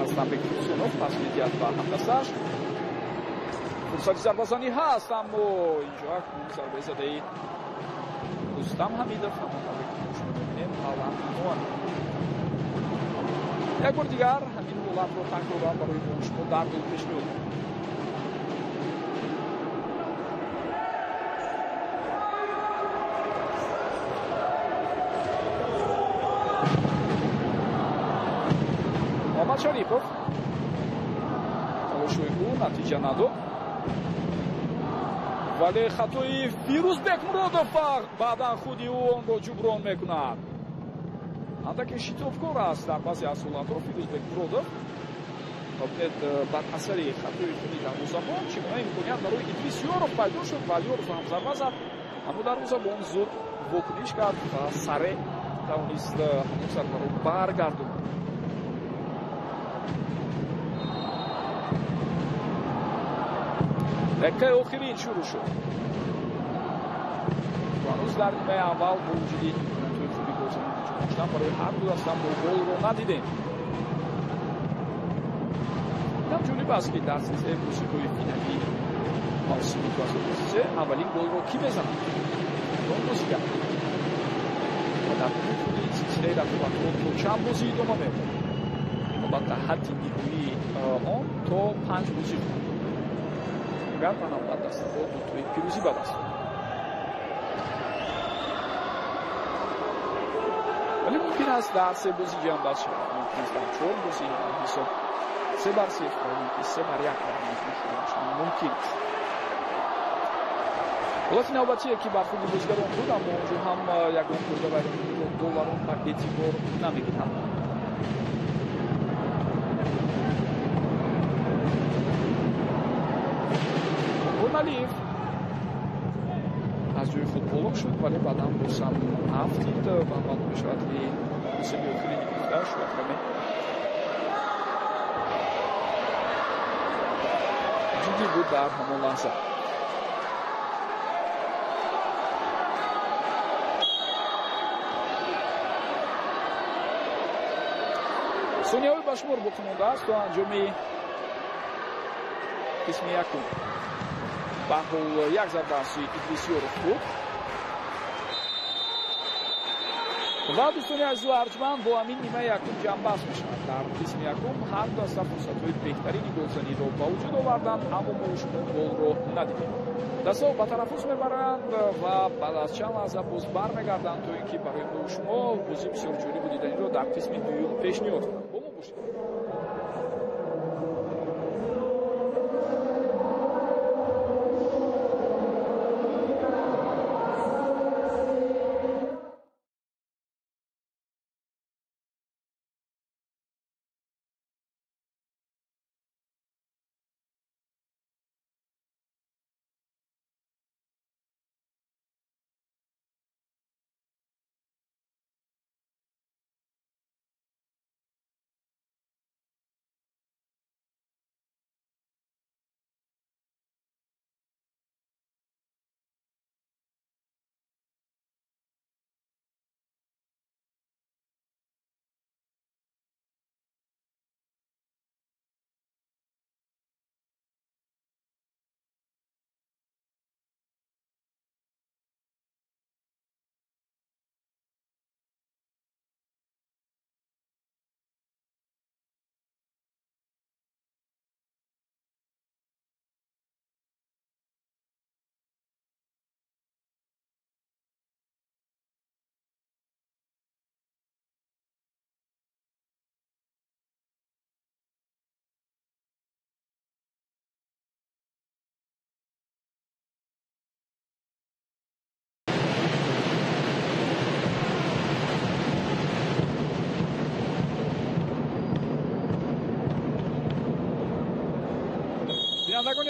از نمبک سونوف مسئولیت و همدستش فرصت ضربه‌زنی هست اما اینجا اکنون ضربه زده رستم حمیدов یک بار دیگر همین بلند رو تکرارا برای شما در دل پیش میاد. محمد شریفов تلاش‌های او نتیجه نداد ولی خطای فیروزبек муродов баъдан худи ӯ онро ҷуброн мекунад. андаке шитобкор аст дар баъзе аз ҳолатҳо фирӯзбек муродов бар асари хатои худи дарвозабон чӣ гуна имконият барои идрис ёров пайдо шуд ва ёров ҳам зарба зад аммо дарвозабон зуд вокуниш кард ва саре тавонист ҳамон зарбаро баргардонад. دقیقه آخرین شروع شد. هنوز در نیمه اول با وجودی توی خوبی گلزنی داشتن برای هر دو دستم با گل رو ندیدیم. هم جالب است که در سلسله بازی‌های فینالی موسم 2023 اولین گل رو کی بزند؟ اون بازیگر. و در طول سلسله رقابت‌ها تا چند بازی ادامه می‌یابد. البته حد نهایی آن تا 5 بازی بود. اگر بنابرای دستاورد دو توی پیروزی به دست آورد. ولی ممکن است در 3 بازی جمع دست شود. ممکن است در 4 بازی حساب 3 بر 0 ممکن 3 بر 1 ممکن است. حالت نوبتیه که برخورد بازیگران بود اما اونجا هم یگان گل و دولاران به اعتبار نمیگیرند. علیف از جای خود بلند شد ولی بعدا با سمون افتید و معلوم میشود که سمی آخری گرفته شد همه جدی بود در همان لحظه. ثانیه‌های بشمار باقی مانده است تا انجام قسم یکم. به حال یک ضربه از سوی ایدریس یورف بود و دوستان عزیز و ارجمند با همین نیمه یکم جنببست میشود. در قسم یکم هر دو دسته فرصت‌های بهترین گلزنی را به وجود آوردند اما ما شما گل را ندیدیم. دست‌ها به تنفس میبرند و بعد از چند لحظه باز برمیگردند تا اینکه برای ما شما بازی بسیار جالب و دیدنی را در قسم دوم پیشنهاد کنند. با ما باشید.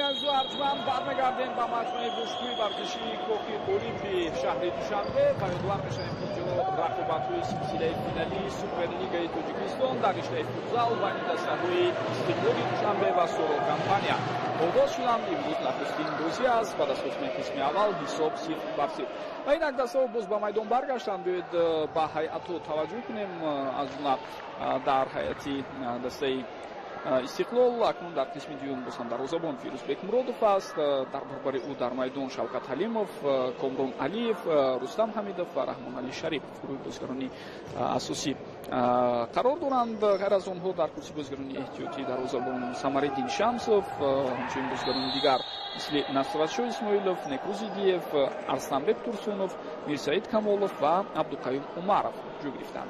عزیز و ارجمند برمیگردیم با مجموعه بشکوی ورزشی کوه المپی شهر دوشنبه. امیدوار میشیم اینجا رقابت‌های سلسله فینالی سوپرلیگای تاجیکستان در رشته فوتزال بین دسته‌های استقلالی دوشنبه و سورو کمپانیا آغاز شدند. امروز نخستین بازی است. بعد از ختم قسم اول حساب 0-0 و اینک دسته‌ها باز به میدان برگشتند. باید به هیئت توجه کنیم. از جمله در هیئت دسته استقلال اکنون در قسم دوم بازم دروازه‌بان فیروزبек муродов است. در برابر او در میدان شوکت حلیمов، کامران علیев، رستم حمیدов و رحمان علی شریفov گروه بازیکنان اساسی قرار دارند. غیر از آنها در کرسی بازیکنان احتیاطی دروازه‌بان سمرالدین شمسov، همچنین بازیکنان دیگر مثل نصرتشاه اسماعیلov، نکروزیدیев، ارسلانبек турсунov، میرسعید کمالov و عبدالقیوم عمرov جا گرفتند.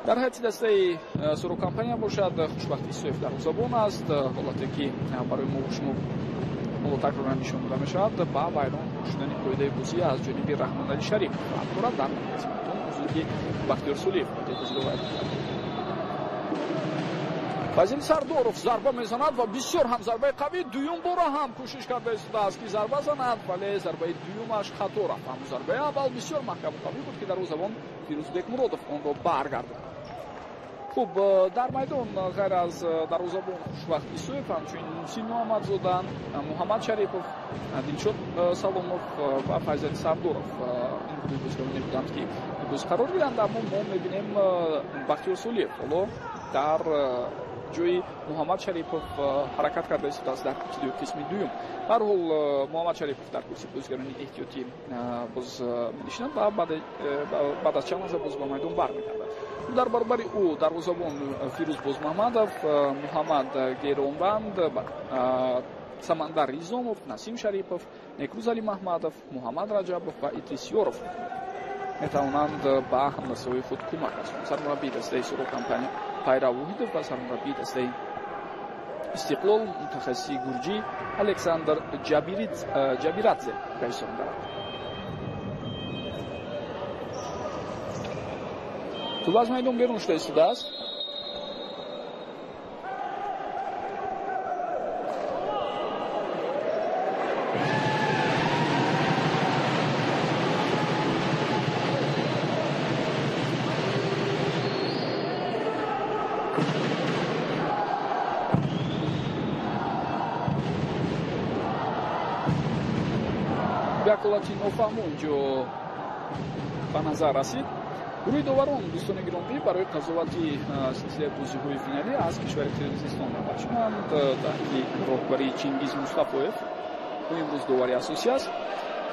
در هیئت دسته سورو کمپانیا باشد خوشبختی صیف دروازه‌بان است. حالتی که برای ما و شما تکرار نشان داده میشود با بیرون شدن قاعده بازی از جانب رحمان علی شریف و در قسمتون حضور بختیار سلیف فضیل سردارов ضربه میزند و بسیار هم ضربه قوی. دوم بار هم کوشش کرده است که ضربه زند ولی ضربه دومش خطا رفت. هم ضربه اول بسیار محکم و قوی بود که دروازه‌بان فیروزبek муродов آن را برگرداند. خوب در میدان غیر از دروازه‌بان خوشبختی صیف همچنین محسن محمدزاده، محمد شریفov، دلشاد سلامov و فضیل سردارov این گروه بازیکنانی بودند که امروز قرار گرفتند. اما ما می‌بینیم بختیار سلیف حالا در جوی محمد شریفov حرکت کرده است در قسم دوم. هر حال محمد شریفov در کرسی بازیکنان احتیاطی باز می‌نشیند و بعد از چند لحظه باز به میدان برمیگردد. در برابر او دروازه‌بان فیروز بازمحمدov، محمد گیرانبند، سمندر ریزامov، نسیم شریفov، نکروز علی محمدov، محمد رجبov و ادریس یورov میتوانند به همنسای خود کمک کنند. سرمربی دسته سورو کمپانیا پیرو وحیدov و سرمربی دسته استقلال متخصص گرجی الکساندر جابیرادзе رئیس دارد. تو از میدان بیرون شده است. بکلاتی نوفهمو اینجا به نظر رسید. گروه داوران دوستان گرامی برای قضاوت سلسله بازی‌های فینالی از کشور قرقیزستان دعوت شدند. تحت راهبری چینگیز مصطفاев او امروز داوری اساسی است.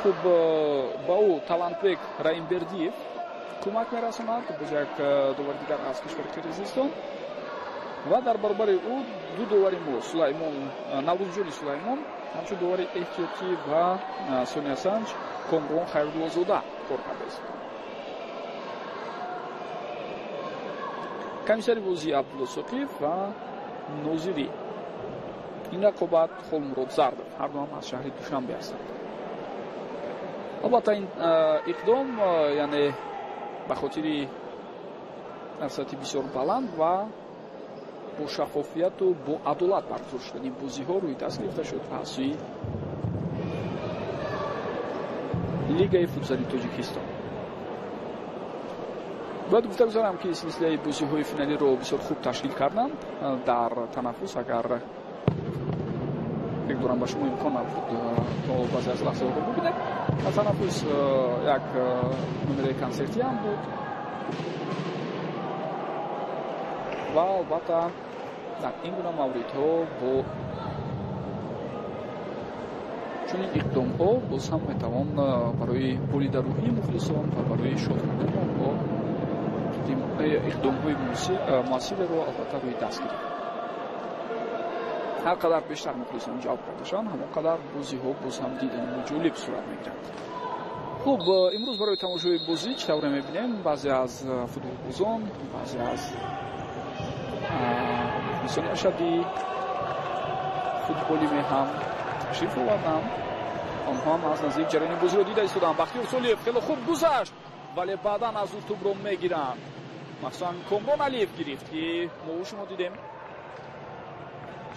خب با او талантбек раимбердиев کمک می‌رساند باز یک داور دیگر از کشور قرقیزستان و در برابر او دو داوری ما سلیمان наврӯзҷони سلیمان همچون داوری احتیاطی و سونیا سنج کامران خیرالله‌زاده کار کرده است. کمیسری بازی عبدالله ساقیف و نوزیری. این رقابت خولمراد زردov هر دو هم از شهر دوشنبه هستند. البته این اقدام یعنی به خاطر در سطح بسیار بلند و با شفافیت و با عدالت برگزار شدن بازی ها روی دست گرفته شد از سوی لیگای فوتزالی تاجیکستان. باید گفته بگذارم که سلسله بازی‌های فینالی رو بسیار خوب تشکیل کردند. در تنفس اگر فکر دارم به شما امکان نبود تا بعضی از لحظه رو ببینید. در تنفس یک نمره کنسرتی هم بود و البته در این گونه موردها با چنین اقدام‌ها باز هم میتوان برای بریده روحی مخلصان و برای شادمانی آنها اقدام‌های موثر رو البته روی دست گرفت. هر قدر بیشتر مخلصان جواب کردشان همانقدر بازی‌ها باز هم دیدنی و جالب صورت می‌گیرد. خب امروز برای تماشای بازی چطور می‌بینیم بعضی از فوتبالبازان، بعضی از مخلصان اشدی فوتبالی هم تشریف آوردند. آنها هم از نزدیک جریان بازی رو دیده ایستادند. بختیار سلیف خیلی خوب گذشت ولی بعدا از او توپ رو میگیرند. مخصوصا کامران علیев گرفت که ما شما دیدیم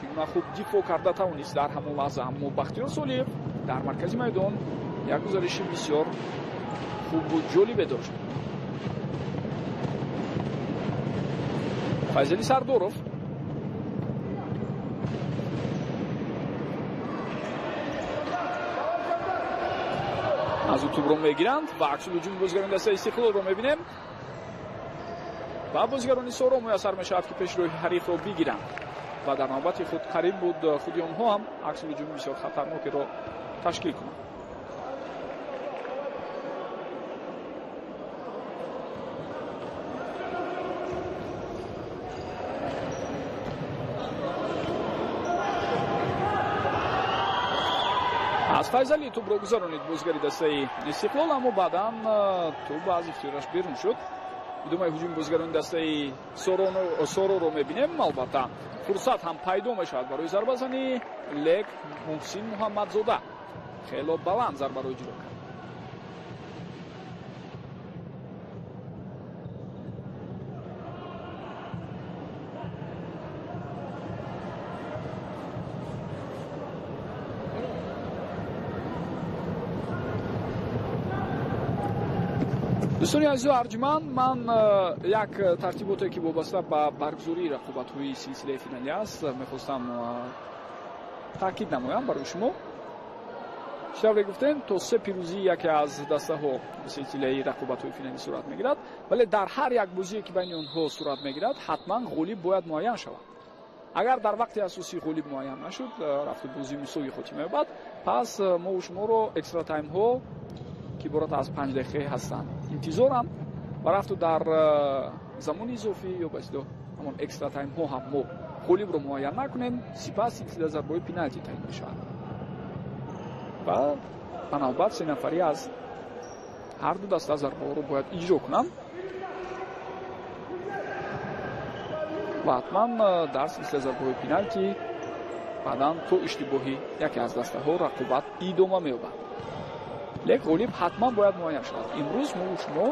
чӣ гуна хуб дифоъ карда тавонист дар ҳамон лаҳза. Аммо Бахтиёр Солиев дар маркази майдон як гузариши бисёр хубу ҷолибе дошт. Файзали Сардоров аз ӯ тӯбро мегиранд ва аксул ҳуҷуми бозигарони дастаи Истиқлолро мебинем ва бозигарони Соро муяссар мешавад ки пешроҳи ҳарифро бигиранд ва дар навбати худ қариб буд худи онҳо ҳам аксул ҳуҷуми бисёр хатарнокеро ташкил кунанд. аз Файзали тӯбро гузаронид бозигари дастаи Истиқлол, аммо баъдан тӯб аз ихтиёраш берун шуд. идомаи ҳуҷуми бозигарони дастаи Сороро мебинем. албатта фурсат ҳам пайдо мешавад барои зарбазанӣ, лек Муҳсин Муҳаммадзода хело баланд зарбаро иҷро кард. дӯстони азизу арҷманд, ман як тартиботе ки вобаста ба баргузории рақобатҳои силсилаи финалӣ аст мехостам таъкид намоям барои шумо. шитавре гуфтем то се пирӯзӣ яке аз дастаҳо силсилаи рақобатҳои финалӣ сурат мегирад, вале дар ҳар як бозие ки байни онҳо сурат мегирад ҳатман ғолиб бояд муайян шавад. агар дар вақти асосӣ ғолиб муайян нашуд, рафту бозӣ мусови хотима меёбад, пас мо шуморо экстра таймҳо ки иборат аз 5 дақиқаи ҳастанд интизорам ва рафту дар замони изофӣ ё ба истилоҳ ҳамон экстра таймҳо ҳам мо ғолибро муайян накунем, сипас силсила зарбаҳои пеналти таъин мешавад ва ба навбат се нафарӣ аз ҳар ду даста зарбаҳоро бояд иҷро кунам ва ҳатман дар силсила зарбаҳои пеналти баъдан то иштибоҳи яке аз дастаҳо рақобат идома меёбад. лек ғолиб ҳатман бояд муайян шавад. имрӯз мо шумо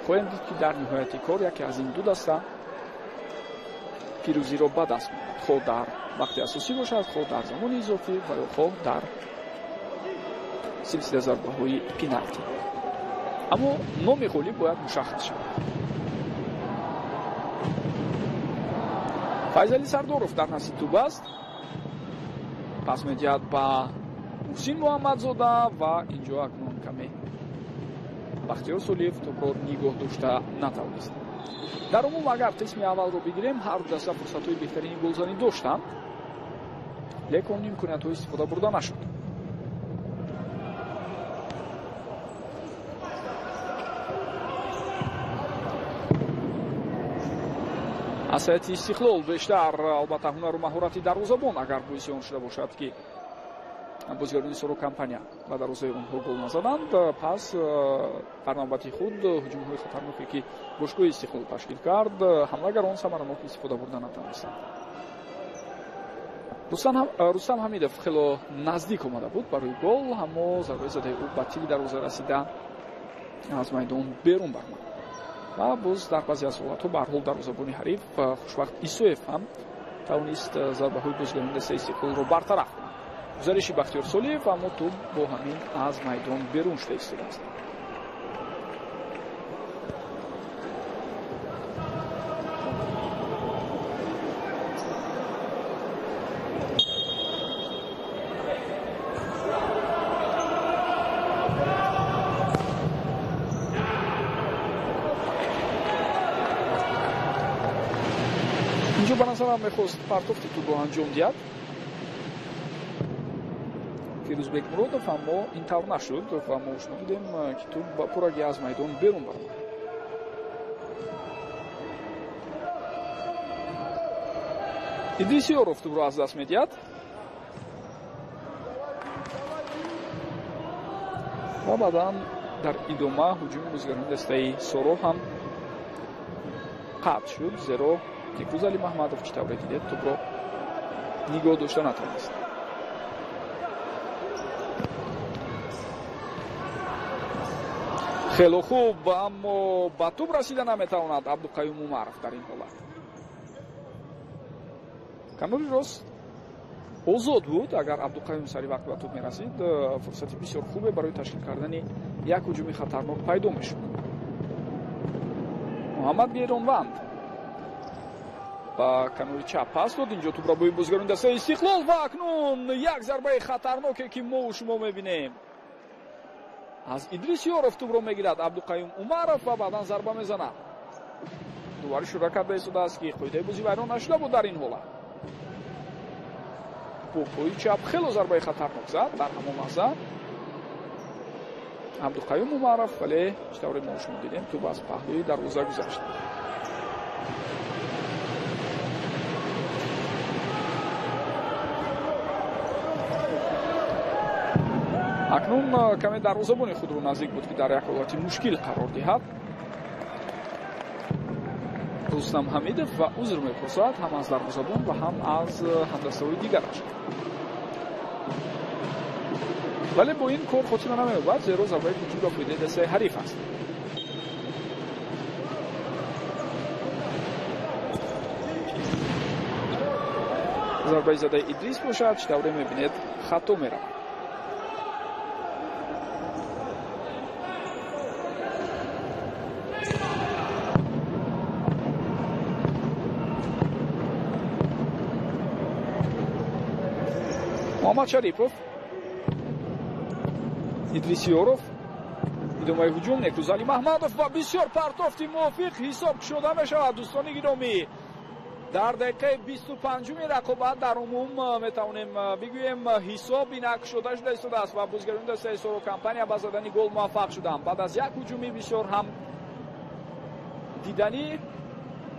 хоҳем дид ки дар ниҳояти кор яке аз ин ду даста пирӯзиро ба даст меорад, хоҳ дар вақти асосӣ бошад, хоҳ дар замони изофӣ ва ё хоҳ дар силсила зарбаҳои пеналти. аммо номи ғолиб бояд мушаххас шавад. Файзали Сардоров дар насли тӯб аст, пас медиҳад ба Муҳсин Муҳаммадзода ва инҷо акнун каме Бахтиёр Солиев тӯбро нигоҳ дошта натавонист. дар умум агар қисми аввалро бигирем, ҳар даста фурсатҳои беҳтарини голзанӣ доштанд, лекон имкониятҳо истифода бурда нашуд. аз ҳайати Истиқлол бештар албатта ҳунару маҳорати дарвозабон агар боиси он шуда бошад ки бозигарони Соро компания ба дарвозаи онҳо гол назаданд, пас дар навбати худ ҳуҷумҳои хатарноке ки бошгоҳи Истиқлол ташкил кард, ҳамлагарон самаранок истифода бурда натавонистанд. Рустам Ҳамидов хело наздик омада буд барои гол, аммо зарбаи задаи ӯ ба тили дарвоза расида аз майдон берун баромад ва боз дар баъзе аз ҳолатҳо ба ҳар ҳол дарвозабони ҳариф хушвақт Исоев ҳам тавонист зарбаҳои бозигарони дастаи Истиқлолро бартараф кунад. гузариши Бахтиёр Солиев, аммо тӯб бо ҳамин аз майдон берун шуда истодааст. инҷо ба назарам мехост партофти тӯбро анҷом диҳад Фирӯзбек Муродов, аммо ин тавр нашуд ва мо шумо дидем ки тӯб ба пурраги аз майдон берун баромад. Идрисиёров тӯбро аз даст медиҳад ва баъдан дар идома ҳуҷуми бозигарони дастаи Соро ҳам қатъ шуд, зеро Дилфуз Али Маҳмадов чӣ тавре дидед тӯбро нигоҳ дошта натавонист. хело хуб, аммо ба тӯб расида наметавонад Абдуқаюм Умаров дар ин ҳолат. канори рост озод буд. Агар Абдуқаюм сари вақт ба тӯб мерасид, фурсати бисёр хубе барои ташкил кардани як ҳуҷуми хатарнок пайдо мешуд. Муҳаммад Гейронванд ба канори чап пас дод. Инҷо тӯбро бои бозигарони дастаи Истиқлол ва акнун як зарбаи хатарноке ки мо шумо мебинем. аз Идрис Ёров тӯбро мегирад Абдуқаюм Умаров ва баъдан зарба мезанад. дувари шура карда истодааст ки қоидаи бозӣ вайрон нашуда буд дар ин ҳолат. бо пои чап хело зарбаи хатарнок зад дар ҳамон лаҳза Абдуқаюм Умаров, вале чӣ тавре мо шумо дидем тӯб аз паҳлӯи дарвоза гузашт. акнун каме дарвозабони худро наздик буд ки дар як ҳолати мушкил қарор диҳад. рустам ҳамидов ва узр мепурсад ҳам аз дарвозабон ва ҳам аз ҳамдастаҳои дигараш. вале бо ин кор хотима намеёбад, зеро зарбаи кучук ба фоидаи дастаи ҳариф аст. зарбаи задаи Идрис бошад, чӣ тавре мебинед хато меравад. муҳаммад шарипов, Идрис Ёров, идомаи ҳуҷум Некрӯз Али Маҳмадов ва бисёр партофти мувофиқ ҳисоб кушода мешавад. дӯстони гиромӣ, дар дақиқаи 25-уми рақобат дар умум метавонем бигӯем ҳисоб инак кушода шуда истодааст ва бозигарони дастаи Соро компания ба задани гол муваффақ шуданд. баъд аз як ҳуҷуми бисёр ҳам диданӣ,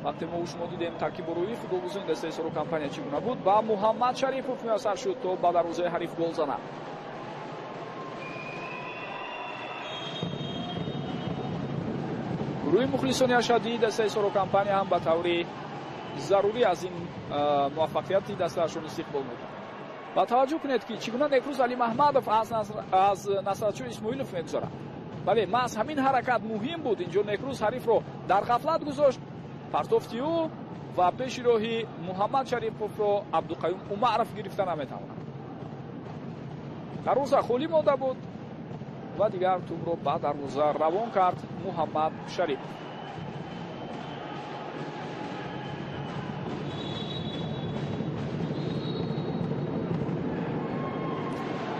вақте мо шумо дидем таркибборои футболбозони дастаи Соро компания чӣ гуна буд, ба Муҳаммад Шарипов муяссар шуд то ба дарвозаи ҳариф гол занад. гурӯҳи мухлисони ашадии дастаи Соро компания ҳам ба таври зарурӣ аз ин муваффақияти дастаашон истиқбол мекунад. ва таваҷҷӯҳ кунед ки чӣ гуна Некрӯз Али Маҳмадов аз Насратшоҳ Исмоилов мегузарад. бале маҳз ҳамин ҳаракат муҳим буд. инҷо Некрӯз ҳарифро дар ғафлат гузошт. партофти ӯ ва пеши роҳи Муҳаммад Шариповро Абдуқаюм Умаров гирифта наметавонад. дарвоза холӣ монда буд ва дигар тӯбро ба дарвоза равон кард Муҳаммад Шарипов.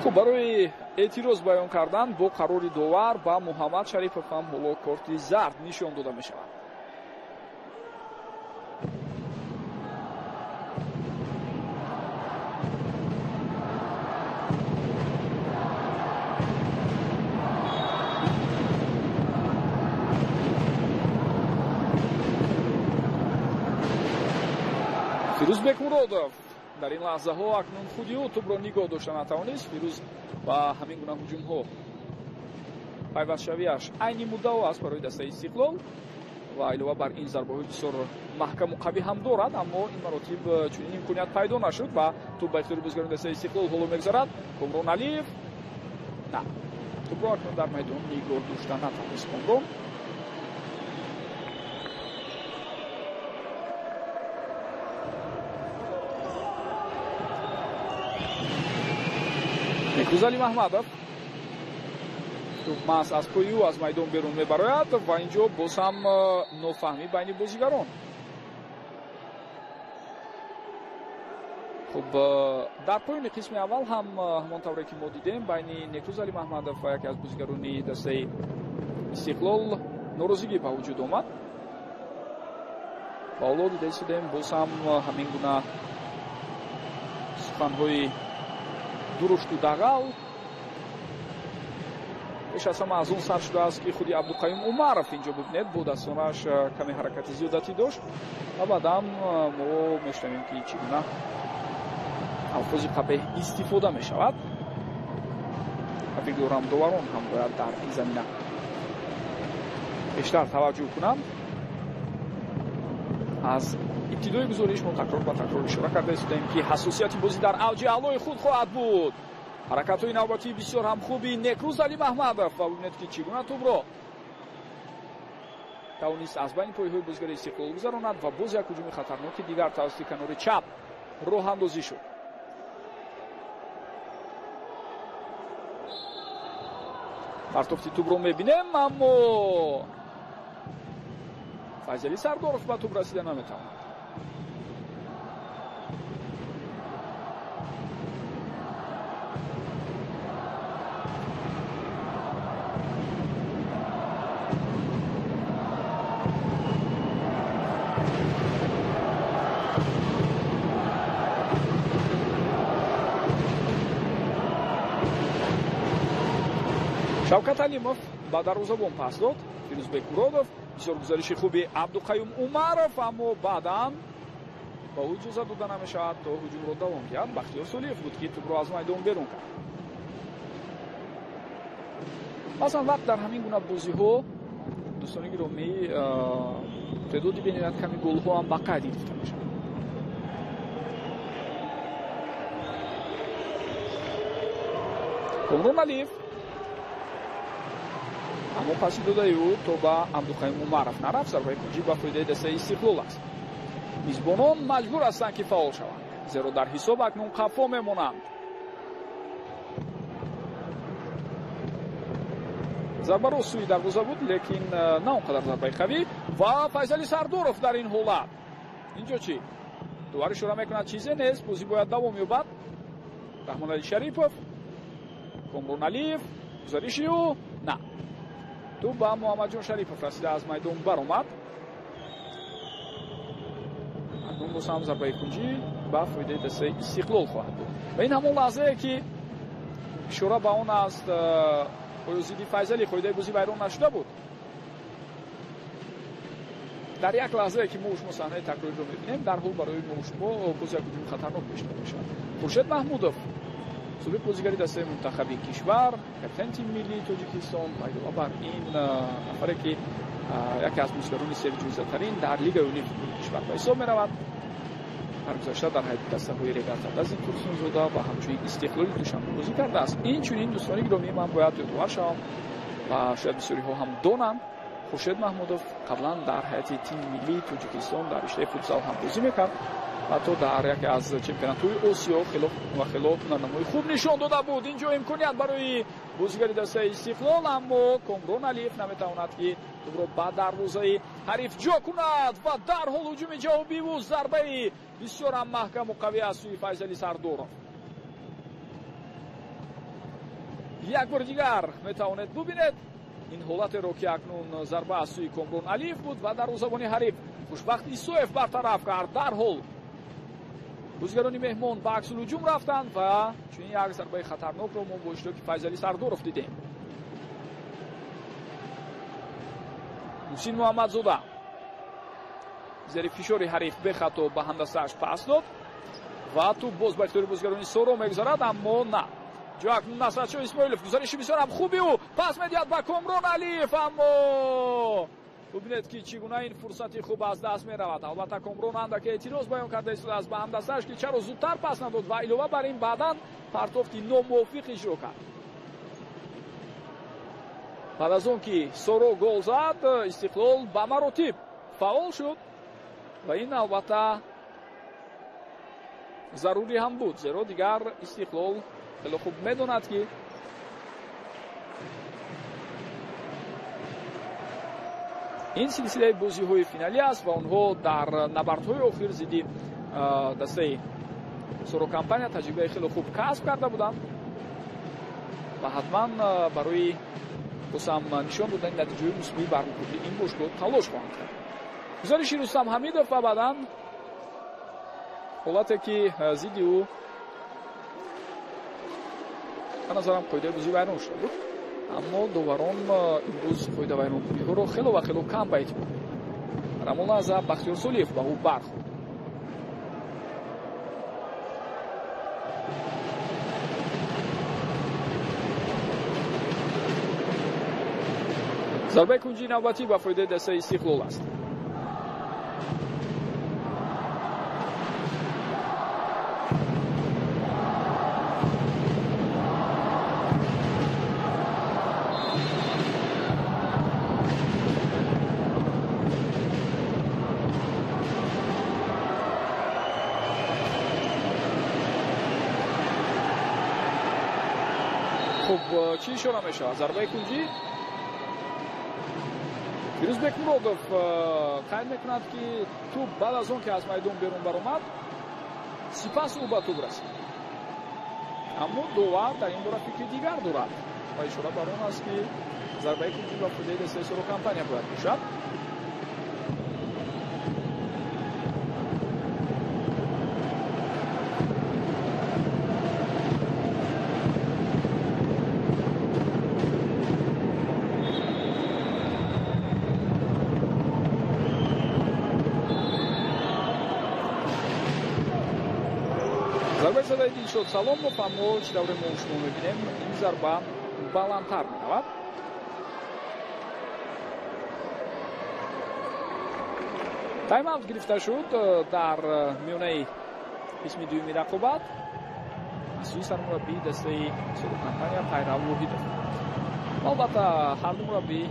хуб, барои эътироз баён кардан бо қарори довар ба Муҳаммад Шарипов ҳам ҳоло корти зард нишон дода мешавад. фирӯзбек муродов дар ин лаҳзаҳо акнун худи ӯ тӯбро нигоҳ дошта натавонист. фирӯз ба ҳамин гуна ҳуҷумҳо пайвастшавиаш айни муддао аст барои дастаи Истиқлол ва илова бар ин зарбаҳои бисёр маҳкаму қавӣ ҳам дорад, аммо ин маротиб чунин имконият пайдо нашуд ва тӯб ба ихтиёри бозигарони дастаи Истиқлол ҳоло мегузарад. Комрон Алиев на тӯбро акнун дар майдон нигоҳ дошта натавонист. Комрон Некрӯз Али Маҳмадов маҳз аз пои ӯ аз майдон берун мебарояд ва инҷо боз ҳам нофаҳмӣ байни бозигарон. хуб, дар поёни қисми аввал ҳам ҳамон тавре ки мо дидем байни Некрӯз Али Маҳмадов ва яке аз бозигарони дастаи Истиқлол норозигӣ ба вуҷуд омад. ва ҳоло дида истодем боз ҳам ҳамин гуна суханҳои дурушту дағал пеш аз ҳама аз он сар шудааст ки худи Абдуқаюм Умаров инҷо бибинед бо дастонаш каме ҳаракати зиёдатӣ дошт ва баъдан мо мешунавем ки чӣ гуна алфози қабеҳ истифода мешавад. ва фикр дорам доварон ҳам бояд дар ин замина бештар таваҷҷӯҳ кунанд. аз ибтидои гузориш мо такрор ба такрор ишора карда истодем ки ҳассосияти бозӣ дар авҷи аълои худ хоҳад буд. ҳаракатҳои навбатии бисёр ҳам хуби Некрӯз Али Маҳмадов ва бибинед ки чӣ гуна тӯбро тавонист аз байни пояҳои бозигари Истиқлол гузаронад ва боз як ҳуҷуми хатарноки дигар тавассути канори чап роҳандозӣ шуд. партофти тӯбро мебинем, аммо Файзали Сардоров ба тӯб расида наметавонад. Шавкат Алимов ба дарвозабон пас дод. Фирӯзбек Муродов, бисёр гузариши хуби Абдуқаюм Умаров, аммо баъдан ба ӯ иҷоза дода намешавад то ҳуҷумро давом кунад. Бахтиёр Солиев буд ки тӯбро аз майдон берун кард. масалан вақт дар ҳамин гуна бозиҳо дӯстони гиромӣ теъдоди бениҳоят ками голҳо ҳам ба қайд гирифта мешавад. Комрон Алиев аммо паси додаи ӯ то ба Абдуқаюм Умаров нарафт. зарбаи куҷӣ ба фоидаи дастаи Истиқлол аст. мизбонон маҷбур ҳастанд ки фаъол шаванд, зеро дар ҳисоб акнун қафо мемонанд. зарба ростсӯи дарвоза буд, лекин на он қадар зарбаи қавӣ. Ва Файзали Сардоров дар ин ҳолат инҷо чӣ? дувар ишора мекунад чизе нест, бозӣ бояд давом ёбад. Раҳмонали Шарипов, Комрон Алиев, гузариши ӯ на. тӯб ба Муҳаммадҷон Шарипов расида аз майдон баромад. акнун боз ҳам зарбаи кунҷӣ ба фоидаи дастаи Истиқлол хоҳад буд. ва ин ҳамон лаҳзае ки ишора ба он аст, оё зидди Файзали қоидаи бозӣ вайрон нашуда буд. дар як лаҳзае ки мо шумо саҳнаи такрориро мебинем, дарҳол барои мо шумо боз як ҳуҷуми хатарнок пешниҳод мешавад. Хуршед Маҳмудов, собиқ бозигари дастаи мунтахаби кишвар, капитани тими миллии Тоҷикистон, ба илова бар ин нафаре ки яке аз бозигарони серҷоизатарин дар лигаи олимпии футболи кишвар ба ҳисоб меравад. ҳаргузашта дар ҳайати дастаҳои регатада Зин Турсунзода ва ҳамчунин Истиқлоли Душанбе бозӣ кардааст. Инчунин дӯстони гиромӣ, ман бояд ёдовар шавам ва шояд бисёриҳо ҳам донанд, Хуршед Маҳмудов қаблан дар ҳайати тими миллии Тоҷикистон дар риштаи футзал ҳам бозӣ мекард. ҳатто дар яке аз чемпионатҳои Осиё хело намои хуб нишон дода буд. инҷо имконият барои бозигари дастаи Истиқлол, аммо Комрон Алиев наметавонад ки тӯбро ба дарвозаи ҳариф ҷо кунад ва дарҳол ҳуҷуми ҷавобиву зарбаи бисёр ҳам маҳкаму қавӣ аз сӯи Файзали Сардоров. як бори дигар метавонед бубинед ин ҳолатеро ки акнун зарба аз сӯи Комрон Алиев буд ва дарвозабони ҳариф Хушбахт Исоев бартараф кард. дарҳол бозигарони меҳмон ба аксулҳуҷум рафтанд ва чунин як зарбаи хатарнокро мо бо иштироки Файзали Сардоров дидем. Муҳсин Муҳаммадзода зери фишори ҳариф бехато ба ҳамдастааш пас дод ва тӯб боз ба ихтиёри бозигарони Соро мегузарад, аммо на. ҷо акнун Насратшоҳ Исмоилов, гузариши бисёр ҳам хуби ӯ пас медиҳад ба Комрон Алиев, аммо бубинед ки чӣ гуна ин фурсати хуб аз даст меравад. албатта Комрон андаке эътироз баён карда истодааст ба ҳамдастааш ки чаро зудтар пас надод ва илова бар ин баъдан партофти номувофиқ иҷро кард. баъд аз он ки Соро гол зад, Истиқлол ба маротиб фаъол шуд ва ин албатта зарурӣ ҳам буд, зеро дигар Истиқлол хело хуб медонад ки ин силсилаи бозиҳои финалӣ аст ва онҳо дар набардҳои охир зидди дастаи Соро компания таҷрибаи хело хуб касб карда буданд ва ҳатман барои босам нишон додани натиҷаҳои мусбии бармекунии ин бошгоҳ талош хоҳанд кард. гузариши Рустам Ҳамидов ва баъдан ҳолате ки зидди ӯ ба назарам қоидаи бозӣ вайрон шуда буд, аммо доварон имрӯз қоида вайронкуниҳоро хело ва хело кам ба эътибор мебаранд. дар ҳамон лаҳза Бахтиёр Солиев ба ӯ бархӯрд. зарбаи кунҷии навбатӣ ба фоидаи дастаи Истиқлол аст. чӣ ишора мешавад? Зарбаи кунҷӣ Фирӯзбек Муродов қайд мекунад ки тӯб баъд аз он ки аз майдон берун баромад сипас ӯ ба тӯб расид, аммо довар дар ин бора фикри дигар дорад ва ишора бар он аст ки зарбаи кунҷӣ ба фоидаи дастаи Соро Компания бояд бошад. зарбаи задаи Дилшод Саломов, аммо чӣ давре мо шумо мебинем ин зарба баландтар меравад. тайм-аут гирифта шуд дар миёнаи қисми дуюми рақобат аз сӯи сармураббии дастаи Соро Компания Пайрав Воҳидов. албатта ҳар ду мураббӣ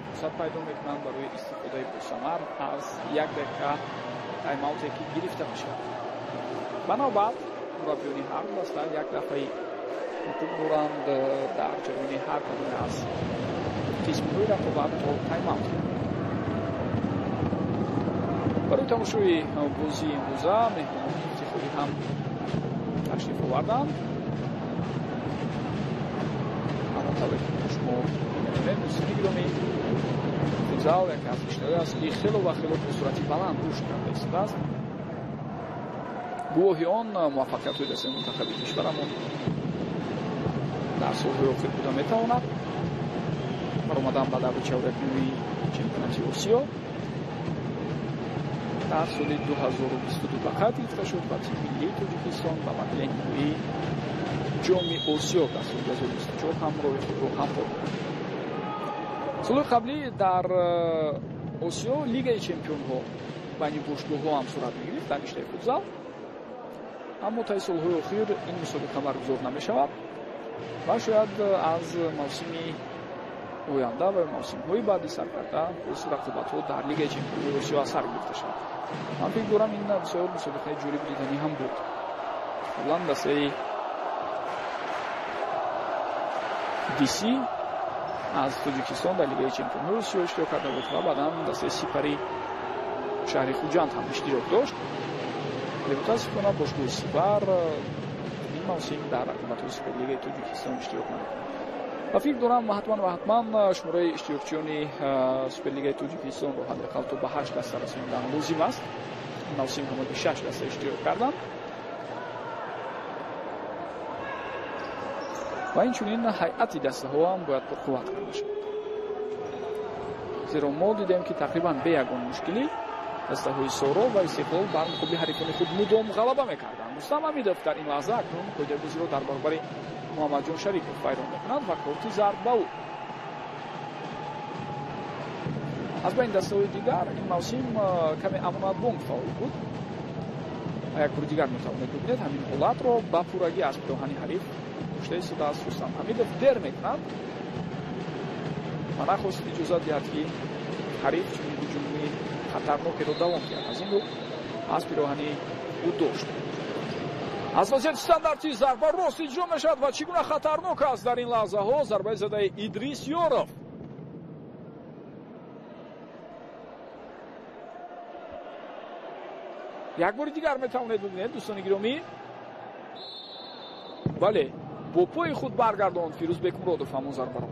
фурсат пайдо мекунанд барои истифодаи босамар аз 1 дақиқа тайм-ауте ки гирифта мешавад. банобар мураббиёни ҳар ду даста 1 дафъаи ҳукм доранд дар ҷароини ҳар кадоме аз қисмҳои рақобат то тайм-аут. барои тамошои бозии имрӯза меҳмонони ифтихорӣ ҳам ташриф оварданд. ҳамон тавре ки шумо мебинед дӯстони гиромӣ, футзал яке аз иштаҳое аст ки хело ва хело бо суръати баланд рушд карда истодааст. гувоҳи он муваффақиятҳои дастаи мунтахаби кишварамон дар солҳои охир буда метавонад. баромадан ба даври чавракнимои чемпионати Осиё дар соли 2022 ба қайд гирифта шуд ва тими миллии Тоҷикистон ба марҳилаи ниҳоии ҷоми Осиё дар соли 2024 ҳам роҳи худро ҳамвор бурд. солҳои қаблӣ дар Осиё лигаи чемпионҳо байни бошгоҳҳо ҳам сурат мегирифт дар риштаи футзал, аммо таи солҳои охир ин мусобиқа баргузор намешавад ва шояд аз мавсими оянда ва мавсимҳои баъди саркарда боиси рақобатҳо дар лигаи чемпионҳои Осиё аз сар гирифта шавад. ман фикр дорам ин бисёр мусобиқаи ҷолибу диданӣ ҳам буд. қаблан дастаи DC аз Тоҷикистон дар лигаи чемпионҳои Осиё иштирок карда буд ва баъдан дастаи Сипари шаҳри Хуҷанд ҳам иштирок дошт. мутаассифона бошгоҳи Сипар ин мавсим дар рақобатҳои Суперлигаи Тоҷикистон иштирок намекунад. ва фикр дорам ҳатман шумораи иштирокчиёни Суперлигаи Тоҷикистонро ҳадақал то ба 8 даста расонидан лозим аст. ин мавсим ҳамоди 6 даста иштирок карданд ва инчунин ҳайати дастаҳо ҳам бояд пурқувват карда шавад. зеро мо дидем ки тақрибан бе ягон мушкилӣ дастаҳои Соро ва Истиқлол бар муқобили ҳарифони худ мудом ғалаба мекарданд. Рустам Ҳамидов дар ин лаҳза акнун қоидабозиро дар баробари Муҳаммадҷон Шарипов вайрон мекунад ва корти зард ба ӯ. аз байни дастаҳои дигар ин мавсим каме амонатбонк фаъол буд. як бори дигар метавонед бибинед ҳамин ҳолатро ба пуррагӣ аз пироҳани ҳариф пушта истодааст Рустам Ҳамидов дер мекунад ва нахост иҷозат диҳад ки ҳариф чунин ҳуҷуми хатарнокеро давом кард. аз ин рӯ аз пироҳани ӯ дошт. аз вазъияти стандартӣ зарба рост иҷро мешавад ва чӣ гуна хатарнок аст дар ин лаҳзаҳо зарбаи задаи Идрис Ёров. як бори дигар метавонед бибинед дӯстони гиромӣ. бале бо пои худ баргардонд Фирӯзбек Муродов ҳамон зарбаро.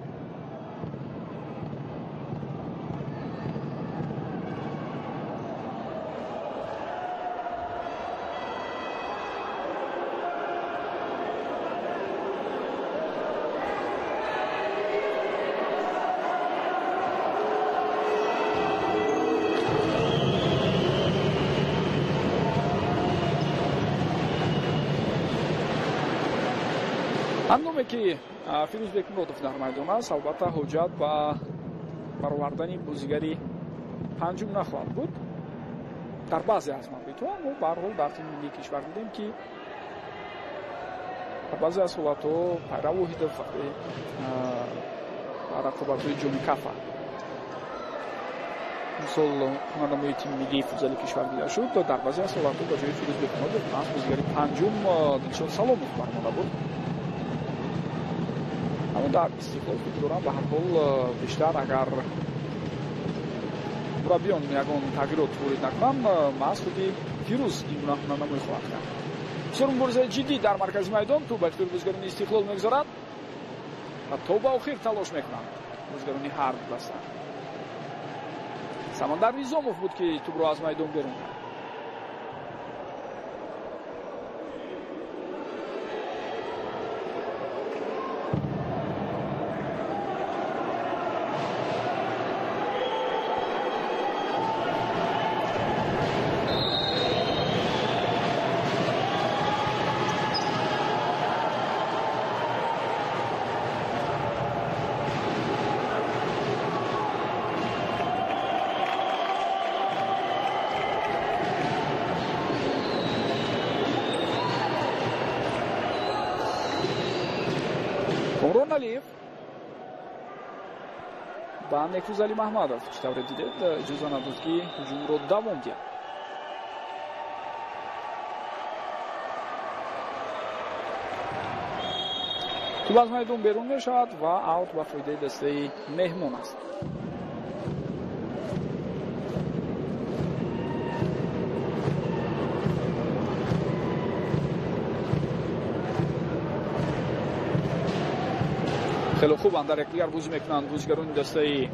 ҳангоме ки Фирӯзбек Муродов дар майдон аст, албатта ҳоҷат ба баровардани бозигари панҷум нахоҳад буд дар баъзе аз мавридҳо, аммо ба ҳар ҳол дар тими миллии кишвар дидем ки дар баъзе аз ҳолатҳо Пайрав Воҳидов вақте ба рақобатҳои ҷоми кафа мисол хонандамои тими миллии футзали кишвар дида шуд, дар баъзе аз ҳолатҳо ба ҷои Фирӯзбек Муродов бозигари панҷум Дилшод Саломов баромада буд. منو در استقلال فکر دارم به هر حال بیشتر اگر مربیان یگان تغییرات وارد نکنن مسعودی پیروز این گناه نمایی خواهد کرد. بسیار مبارزه جدی در مرکز میدان تو به اختیار بازیکنان استقلال میگذارد و تا به آخر تلاش میکنند بازیکنان هر دو دسته. سمندر نیزاموف بود که توپ را از میدان بیرون کرد. Комрон Алиев ба Мехрӯз Али Маҳмадов чӣ тавре дидед иҷоза надод ки ҳуҷумро давом диҳад. тӯб аз майдон берун мешавад ва аут ба фоидаи дастаи меҳмон аст. خیلی خوب اندر یکدیگر بازی میکنند بازیگران دسته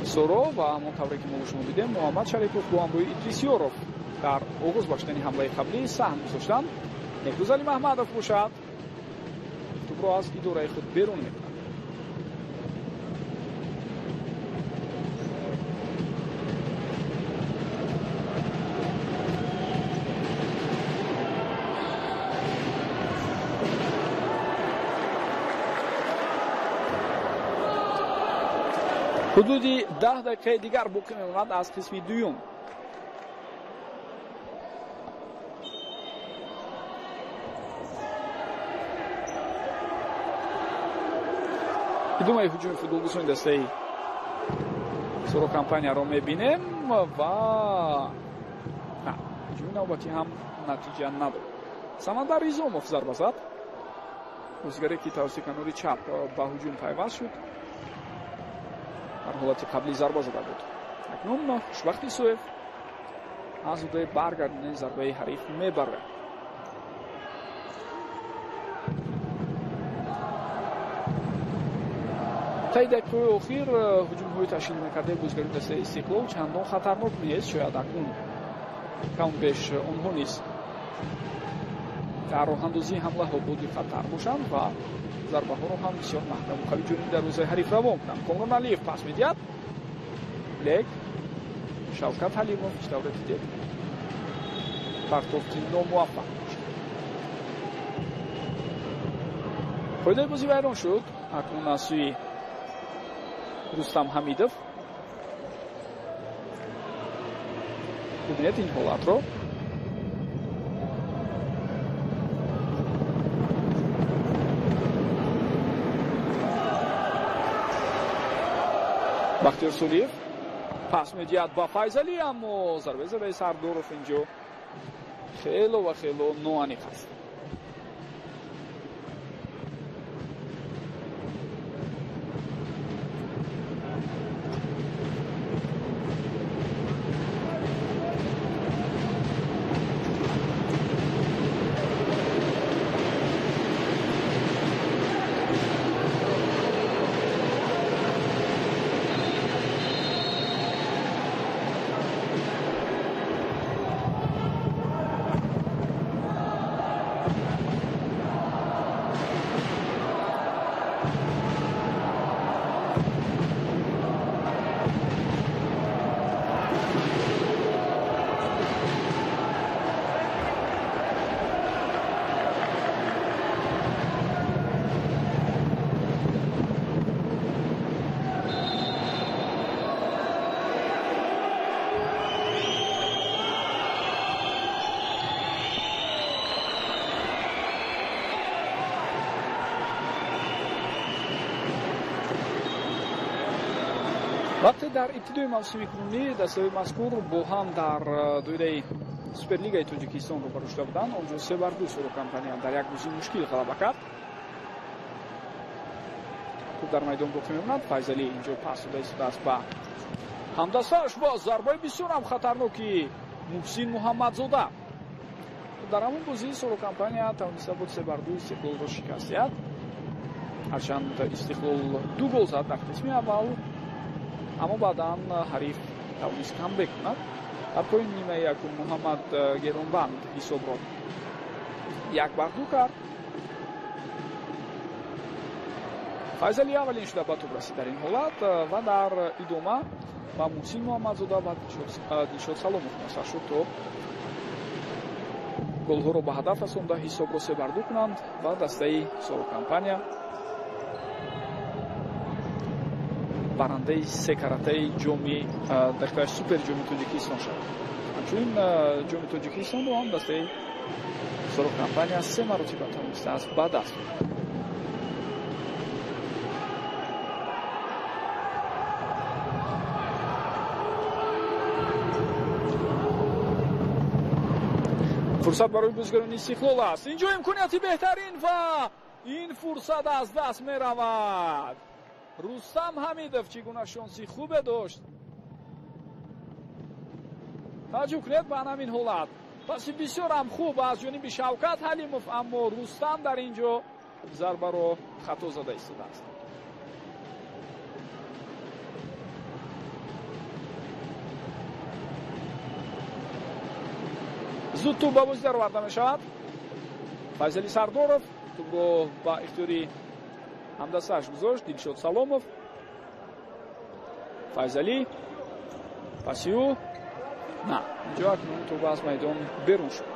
سورو و همون طوری که ما شما دیدیم محمد شریفوف با همراه ادریسیوروف در آغاز باشتن حمله قبلی سهم گذاشتند. مهروز علی محمدوف باشد توپ را از اداره خود بیرون میکنند. حدودی 10 دقیقه دیگر باقی میماند از قسم دوم. ادامه هجوم فوتبالگوشان دسته سورو کمپانیا را میبینیم و نه هجوم نوبتی هم نتیجه ندارد. سمندر نیزاموف ضربه زد. بازیگری که توسط کناری چپ به هجوم پیوست شد. در حالت قبلی ضربه زده بود. اکنون خوشبختی سویف از روی برگردن ضربه حریف میبره. طی دقیقه اخیر هجوم‌های تشکیل می‌کرده بازیگران دسته استقلال چندان خطرناک نیست. شاید اکنون کم بیش آنها نیست در راه اندازی حمله ها بودی خطر باشند و ضربه ها رو هم بسیار محکم و قوی جوری در روزهای حریف روان کنند. کامران علیف پاس میدهد لیک شوکت حلیموف اشتباه دیده پرتافتی ناموفق پایده بازی ویران شد. اکنون از سوی رستم حمیدوف ببینید این حالت رو بختیار سولیف پس میدهد با فیضلی اما ضربه زده سرداروف اینجا خیلی و خیلی نوانیق است. وقتی در ابتدای موسم کنونی دسته‌های مذکور با هم در دوره Суперлигаи Тоҷикистонро барошта буданд. онҷо 3-2 Сурокампания дар як бозии мушкил ғалаба кард. توپ در میدان باقی میماند. فیضلی اینجا پاس داده است با همدستش. با ضربه بسیار هم خطرناکی محسن محمدزاده در همون بازی سوروکامپانیا توانسته بود 3-2 استقلال را شکست دهد. هرچند استقلال 2 گل زد در قسم اول، اما بعدا حریف توانست کامبک کند. در پایان نیمه یکم محمد گرانبند حساب را 1-2 کرد. файзали аввалин шуда ба тӯб расид дар ин ҳолат ва дар идома ба муҳсин муҳаммадзода ва дилшод саломов муяссар шуд то голҳоро ба ҳадаф расонда ҳисобро 3-2 кунанд ва дастаи Сурокампания барандаи се каратаи ҷоми дактаи супер ҷоми Тоҷикистон шавад. ҳамчунин ҷоми Тоҷикистонро ҳам дастаи Сурокампания 3 маротиба тавонистааст ба даст биёрад. фурсат барои бозигарони истиқлол аст. инҷо имконияти беҳтарин ва ин фурсат аз даст меравад. рустам ҳамидов чӣ гуна шонси хубе дошт. таваҷҷӯҳ кунед ба ҳамин ҳолат. паси бисёр ҳам хуб аз ҷониби Шавкат Ҳалимов, аммо Рустам дар инҷо зарбаро хато зада истодааст. зуд тӯб ба бозӣ дароварда мешавад. Файзали Сардоров тӯбро ба ихтиёри ҳамдастааш гузошт. Дилшод Саломов, Файзали, пасиу на инҷо акнун тӯба аз майдон берун шуд.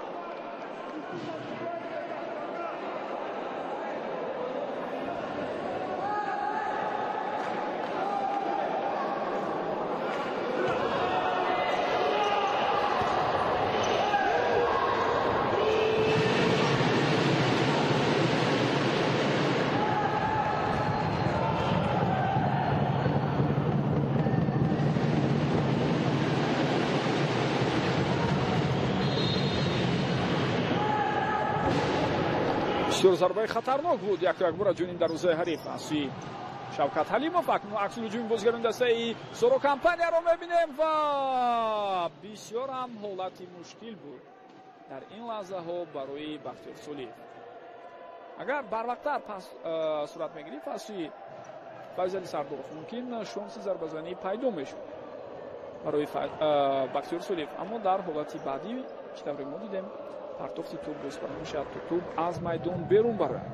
бисёр зарбаи хатарнок буд. як бора ҷониб дарвозаи ҳариф аз сӯи Шавкат Ҳалимов. акнун аксу ҳуҷуми бозигарони дастаи Сурокампанияро мебинем ва бисёр ҳам ҳолати мушкил буд дар ин лаҳзаҳо барои Бахтиёр Солиев. агар барвақттар пас сурат мегирифт аз сӯи Файзали Сардоров мумкин шонси зарбазанӣ пайдо мешуд барои Бахтиёр Солиев, аммо дар ҳолати баъдӣ чӣ тавре мо дидем партофти тӯб бозбар мешавад то тӯб аз майдон берун барояд.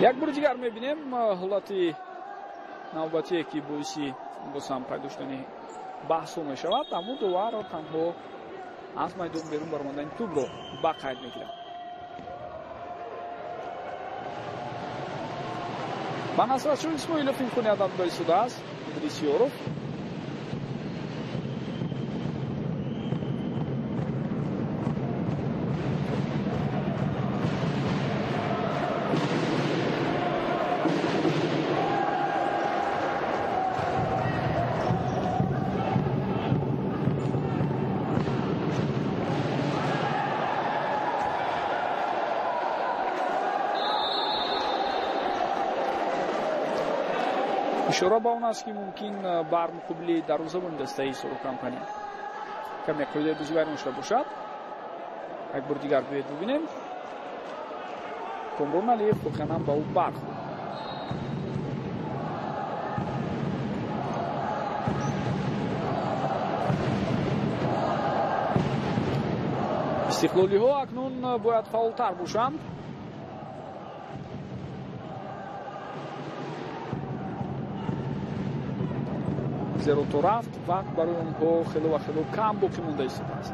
як бори дигар мебинем ҳолати навбатие ки боиси бозам пайдо шудани баҳсҳо мешавад, аммо довар танҳо аз майдон берун баромандани тӯбро ба қайд мегирад. ба Насратшоҳ Исмоилов имконият додаа истодааст. Идрисиёров ишора ба он аст ки мумкин бар муқобили дарвозабони дастаи Сурокампания каме қоидаи бозигарон шуда бошад. як бор дигар биёед бибинем. Комрон Алиев воқеан ба ӯ бархӯрд. истиқлолиҳо акнун бояд фаъолтар бошанд. 0 рафт, вақт барои онҳо хело ва хело кам боқӣ монда истодааст.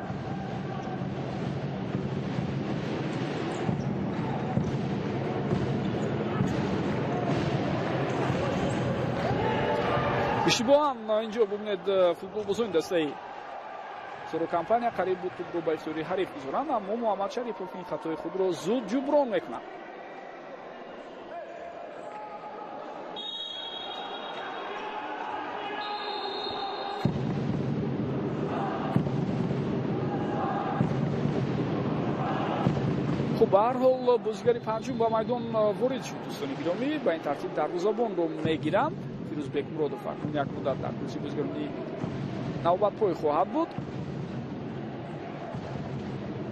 иштибоҳан инҷо бубинед футболбозони дастаи сорокампания қариб буд тӯбро ба ихтиёри ҳариф гузоранд, аммо муҳаммад шарипов ин хатои худро зуд ҷуброн мекунад. хуб ба ҳар ҳол бозигари панҷум ба майдон ворид шуд. дӯстони гиромӣ, ба ин тартиб дарвозабонро мегиранд. фирӯзбек муродов акнун як муддат дар курсии бозигарони навбатпой хоҳад буд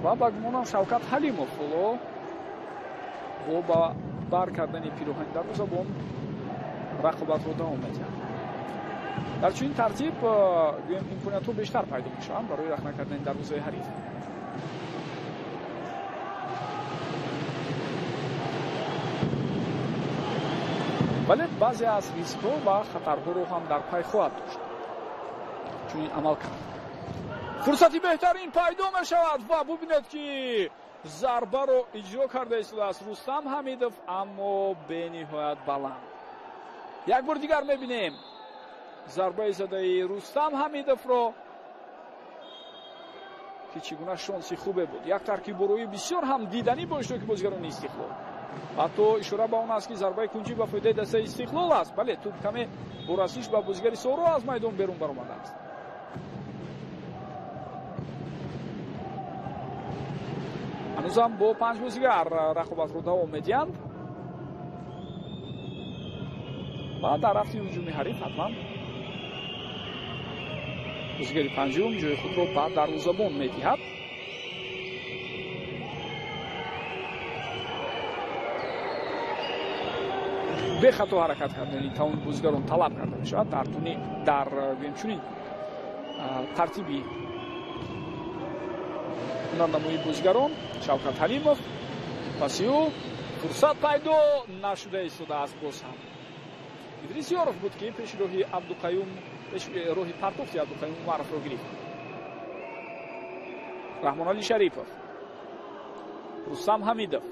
ва ба гумонам Шавкат Ҳалимов ҳоло бо ба бар кардани пироҳани дарвозабон рақобатро давом медиҳад. дар чунин тартиб гӯем имкониятҳо бештар пайдо мешаванд барои рахна кардани дарвозаи ҳариф. вале баъзе аз рискҳо ва хатарҳоро ҳам дар пай хоҳад дошт. чунин амал кард. фурсати беҳтарин пайдо мешавад ва бубинед ки зарбаро иҷро карда истодааст Рустам Ҳамидов, аммо бениҳоят баланд. як бор дигар мебинем зарбаи задаи Рустам Ҳамидовро ки чӣ гуна шонси хубе буд. як таркиббороии бисёр ҳам диданӣ бо иштироки бозигарони Истиқлол. ҳатто ишора ба он аст ки зарбаи кунҷӣ ба фоидаи дастаи Истиқлол аст. бале тӯб каме бо расиш ба бозигари Соро аз майдон берун баромадааст. ҳанӯзам бо 5 бозигар рақобатро давом медиҳанд ва дар рафти ҳуҷуми ҳариф ҳатман бозигари панҷум ҷои худро ба дарвозабон медиҳад. бехато ҳаракат кардани тамоми бозигарон талаб карда мешавад дар чунин тартиби ҳунарнамои бозигарон. Шавкат Ҳалимов пасиу фурсат пайдо нашуда истодааст. боз ҳам Идрис Ёров буд ки пеши роҳи Абдуқаюм, пеши роҳи партофти Абдуқаюм Умаровро гирифт. Раҳмоналӣ Шарипов, Рустам Ҳамидов,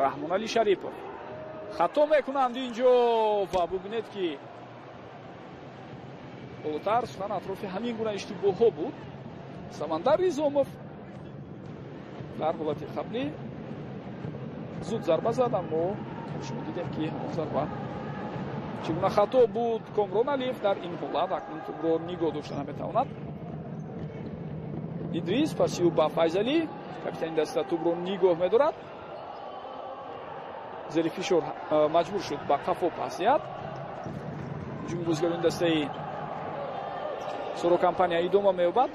Раҳмоналӣ Шарипов хато мекунанд инҷо ва бубинед ки болотар сухан атрофи ҳамин гуна иштибоҳҳо буд. Самандар Ризомов дар ҳолати қаблӣ зуд зарба зад, аммо шумо дидем ки ҳамон зарба чӣ гуна хато буд. Комрон Алиев дар ин ҳолат акнун тӯбро нигоҳ дошта наметавонад. Идрис пасиу ба Файзалӣ, капитани даста тӯбро нигоҳ медорад. зери фишор маҷбур шуд ба қафо пас диҳад. ҳуҷуми бозигарони дастаи Сорокампания идома меёбад.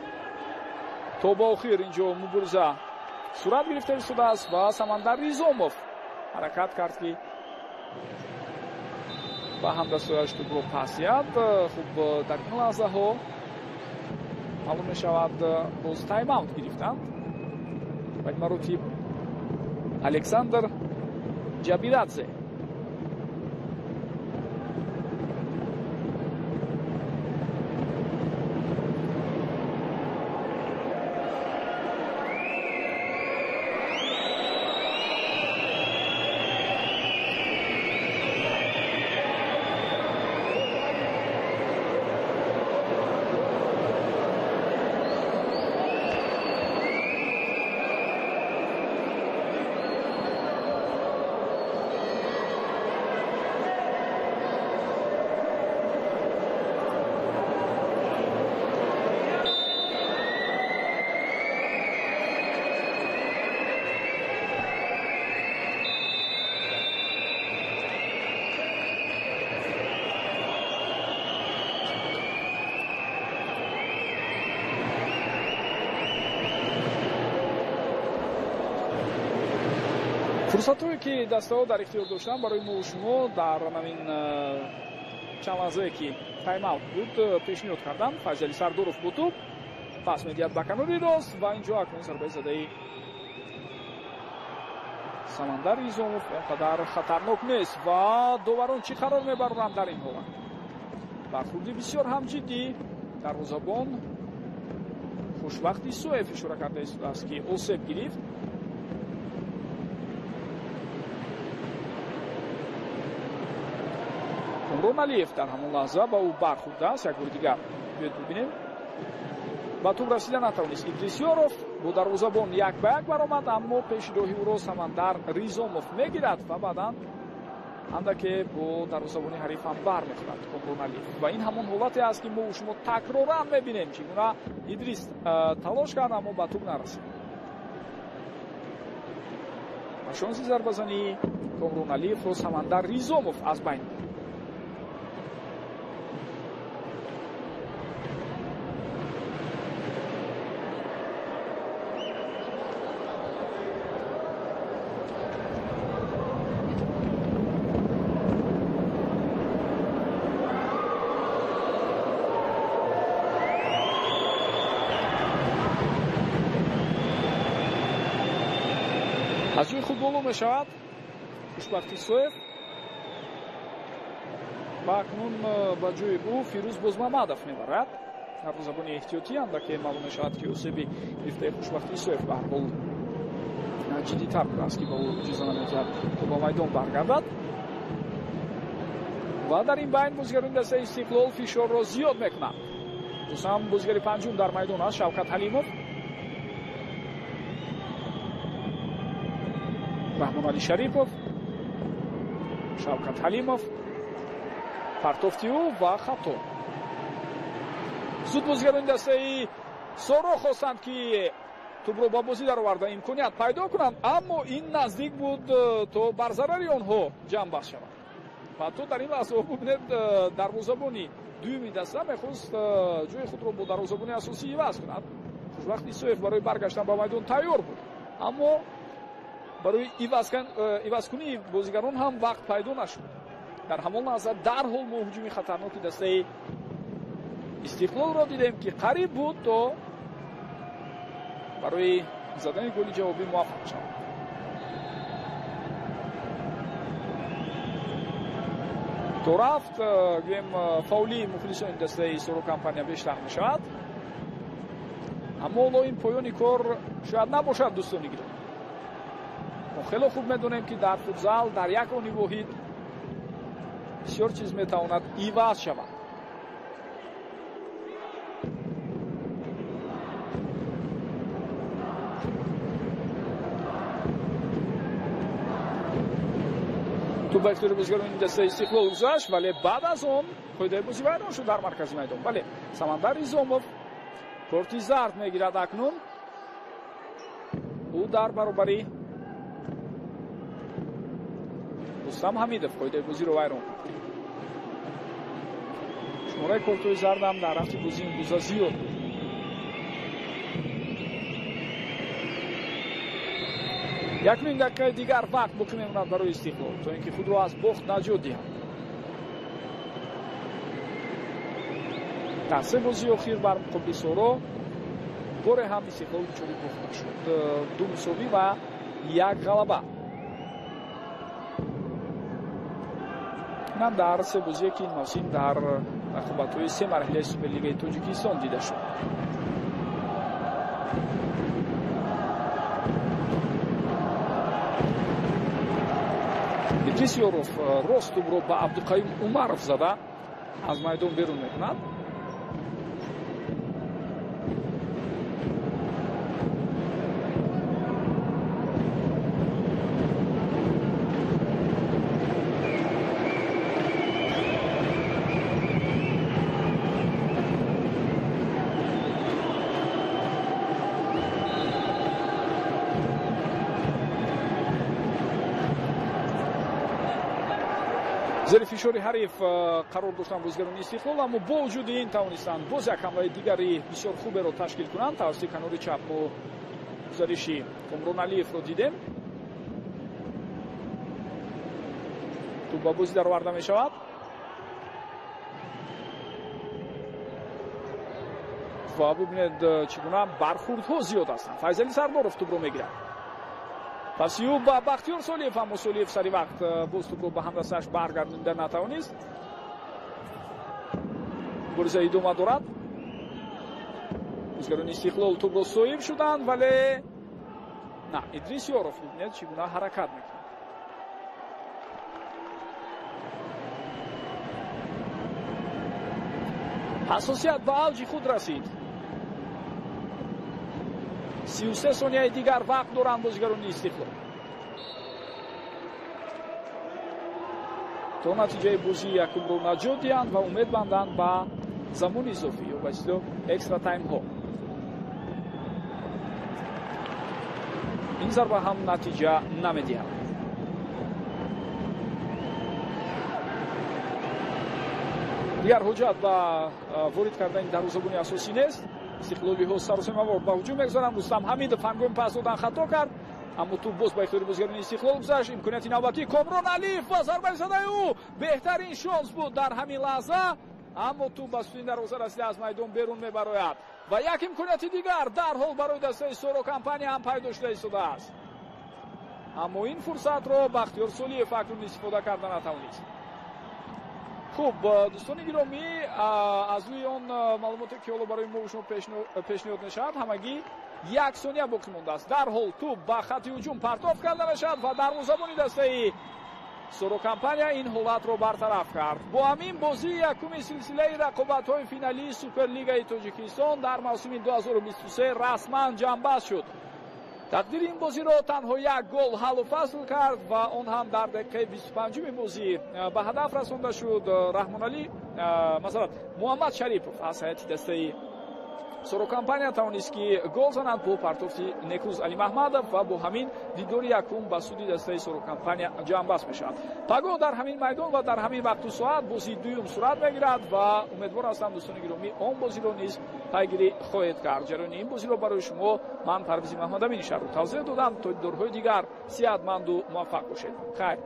то ба охир инҷо мубориза сурат гирифта истодааст ва Самандар Ризомов ҳаракат кард ки ба ҳамдастояш тӯбро пас диҳад. хуб дар ин лаҳзаҳо маълум мешавад боз тайм-аут гирифтанд. ба ин маротиб Александр Ҷабирадзе фурсатҳое ки дастаҳо дар ихтиёр доштанд барои мо шумо дар навин чанд лаҳзае ки тайм-аут буд пешниҳод карданд. Файзали Сардоров бо тӯб пас медиҳад ба канори рост ва инҷо акнун зарбаи задаи Самандар Ризомов он қадар хатарнок нест ва доварон чӣ қарор мебаронанд дар ин ҳолат. бархурди бисёр ҳам ҷиддӣ. дарвозабон хушвақти Соев ишора карда истодааст ки осеб гирифт. Комрон Алиев дар ҳамон лаҳза ба ӯ бархӯрдааст. як бори дигар биёед бибинем. ба тӯб расида натавонист Идрисёров. бо дарвозабон 1-1 баромад, аммо пешидоҳи ӯро Самандар Ризомов мегирад ва баъдан андаке бо дарвозабони ҳариф ҳам бармехӯрад Комрон Алиев. ва ин ҳамон ҳолате аст ки мо шумо такроран мебинем, чӣ гуна Идрис талош кард, аммо ба тӯб нарасид. ба шонси зарбазании Комрон Алиевро Самандар Ризомов аз байн бурд. аз ҷои худ боло мешавад хушбахти Соев ва акнун ба ҷои ӯ Фирӯз Бозмамадов мебарад. дарвозабони эҳтиётӣ андаке маълум мешавад ки осеби гирифтаи хушбахти Соев ба ҳар ҳол ҷиддитар будааст ки ба ӯ иҷоза намедиҳад то ба майдон баргардад. ва дар ин байн бозигарони дастаи Истиқлол фишорро зиёд мекунад. бозам бозигари панҷум дар майдон аст Шавкат Ҳалимов. Раҳмоналӣ Шарипов, Шавкат Ҳалимов, партофтиӯ ва хато. зуд бозигарони дастаи Соро хостанд ки тӯбро ба бозӣ дароварда имконият пайдо кунанд, аммо ин наздик буд то бар зарари онҳо ҷамъбахш шавад. ва то дар ин лаҳзаҳо бубинед дарвозабони дуюми даста мехост ҷои худро бо дарвозабони асосӣ иваз кунад. хушбахти Соев барои баргаштан ба майдон тайёр буд, аммо барои ивазкунии бозигарон ҳам вақт пайдо нашуд. дар ҳамон лаҳза дарҳол мо ҳуҷуми хатарноки дастаи Истиқлолро дидем ки қариб буд то барои задани голи ҷавобӣ муваффақ шавад. то рафт гӯем фаули мухлисони дастаи Соро компания бештар мешавад, аммо оло ин поёни кор шояд набошад. дӯстони гиром, мо хело хуб медонем ки дар футзал дар як они воҳид бисёр чиз метавонад иваз шавад. ту ба ихтиёри бозигарони дастаи Истиқлол гузашт, вале баъд аз он қоидаи бозӣ вайрон шуд дар маркази майдон. бале Самандар Ризомов корти зард мегирад акнун. ӯ дар баробари Рустам Ҳамидов қоидаи бозиро вайрон кард. шумораи кортҳои зардам дар рафти бозӣ имрӯза зиёд буд. як ним дақиқаи дигар вақт боқӣ мемонад барои Истиқлол то ин ки худро аз бохт наҷот диҳад. дар се бозии охир бар муқобили Соро боре ҳам Истиқлол дучори бохт нашуд. 2 мусовӣ ва 1 ғалаба. инам дар се бозие ки ин мавсим дар рақобатҳои се марҳилаи Суперлигаи Тоҷикистон дида шуд. Идрисёров рост тӯбро ба Абдуқаюм Умаров зада аз майдон берун мекунад. зери фишори ҳариф қарор доштанд бозигарони Истиқлол, аммо бо вуҷуди ин тавонистанд боз як ҳамлаи дигари бисёр хуберо ташкил кунанд. тавассути канори чап мо гузариши Комрон Алиевро дидем. тӯб ба бозӣ дароварда мешавад. ва бубинед чӣ гуна бархӯрдҳо зиёд ҳастанд. Файзали Сардоров тӯбро мегирад. пас ю ба Бахтиёр Солиев, аммо Солиев сари вақт боз тӯбро ба ҳамдастааш баргардонда натавонист. мубориза идома дорад. бозигарони Истиқлол тӯбро соҳиб шуданд, вале на Идрис Ёров мебинед чӣ гуна ҳаракат мекунад. ҳасосият ба авҷи худ расид. 33 сонияи дигар вақт доранд бозигарони Истиқлол. то натиҷаи бозии якумро наҷот диҳанд ва умед банданд ба замони изофӣ ё ба истлоҳ экстра таймҳо. ин зарба ҳам натиҷа намедиҳад. дигар ҳоҷат ба ворид кардани дарвозабони асосӣ нест. истиқлолиҳо саросемавор ба ҳуҷум мегузаранд. Рустам Ҳамидов ҳангоми пас додан хато кард, аммо ту боз ба ихтиёри бозигарони Истиқлол гузашт. имконияти навбатӣ Комрон Алиев ва зарбаи задаи ӯ беҳтарин шонс буд дар ҳамин лаҳза, аммо ту ба сутуни дарвоза расида аз майдон берун мебарояд ва як имконияти дигар дарҳол барои дастаи Соро Компания ҳам пайдо шуда истодааст, аммо ин фурсатро Бахтиёр Солиев акнун истифода карда натавонист. хуб дӯстони гиромӣ, аз рӯи он маълумоте ки ҳоло барои мо шумо пешниҳод мешавад, ҳамагӣ 1 сония боқӣ мондааст. дарҳол тӯб ба хатти ҳуҷум партоф карда мешавад ва дарвозабони дастаи Соро Компания ин ҳолатро бартараф кард. бо ҳамин бозии якуми силсилаи рақобатҳои финалии Суперлигаи Тоҷикистон дар мавсими 2023 расман ҷамъбаст шуд. тақдири ин бозиро танҳо 1 гол ҳаллу фасл кард ва он ҳам дар дақиқаи 25 бозӣ ба ҳадаф расонда шуд. Муҳаммад Шарипов аз ҳайати дастаи Соро Компания тавонист ки гол зананд бо партофти Некрӯз Али Маҳмадов ва бо ҳамин дидори якум ба суди дастаи Соро Компания ҷамъбаст мешавад. пагоҳ дар ҳамин майдон ва дар ҳамин вақту соат бозии дуюм сурат мегирад ва умедвор ҳастам дӯстони гиромӣ он бозиро низ пайгирӣ хоҳед кард. ҷараёни ин бозиро барои шумо ман Парвизи Маҳмадамини шаҳрро тавзеҳ додам. то дидорҳои дигар сиҳатманду муваффақ бошед. хайр.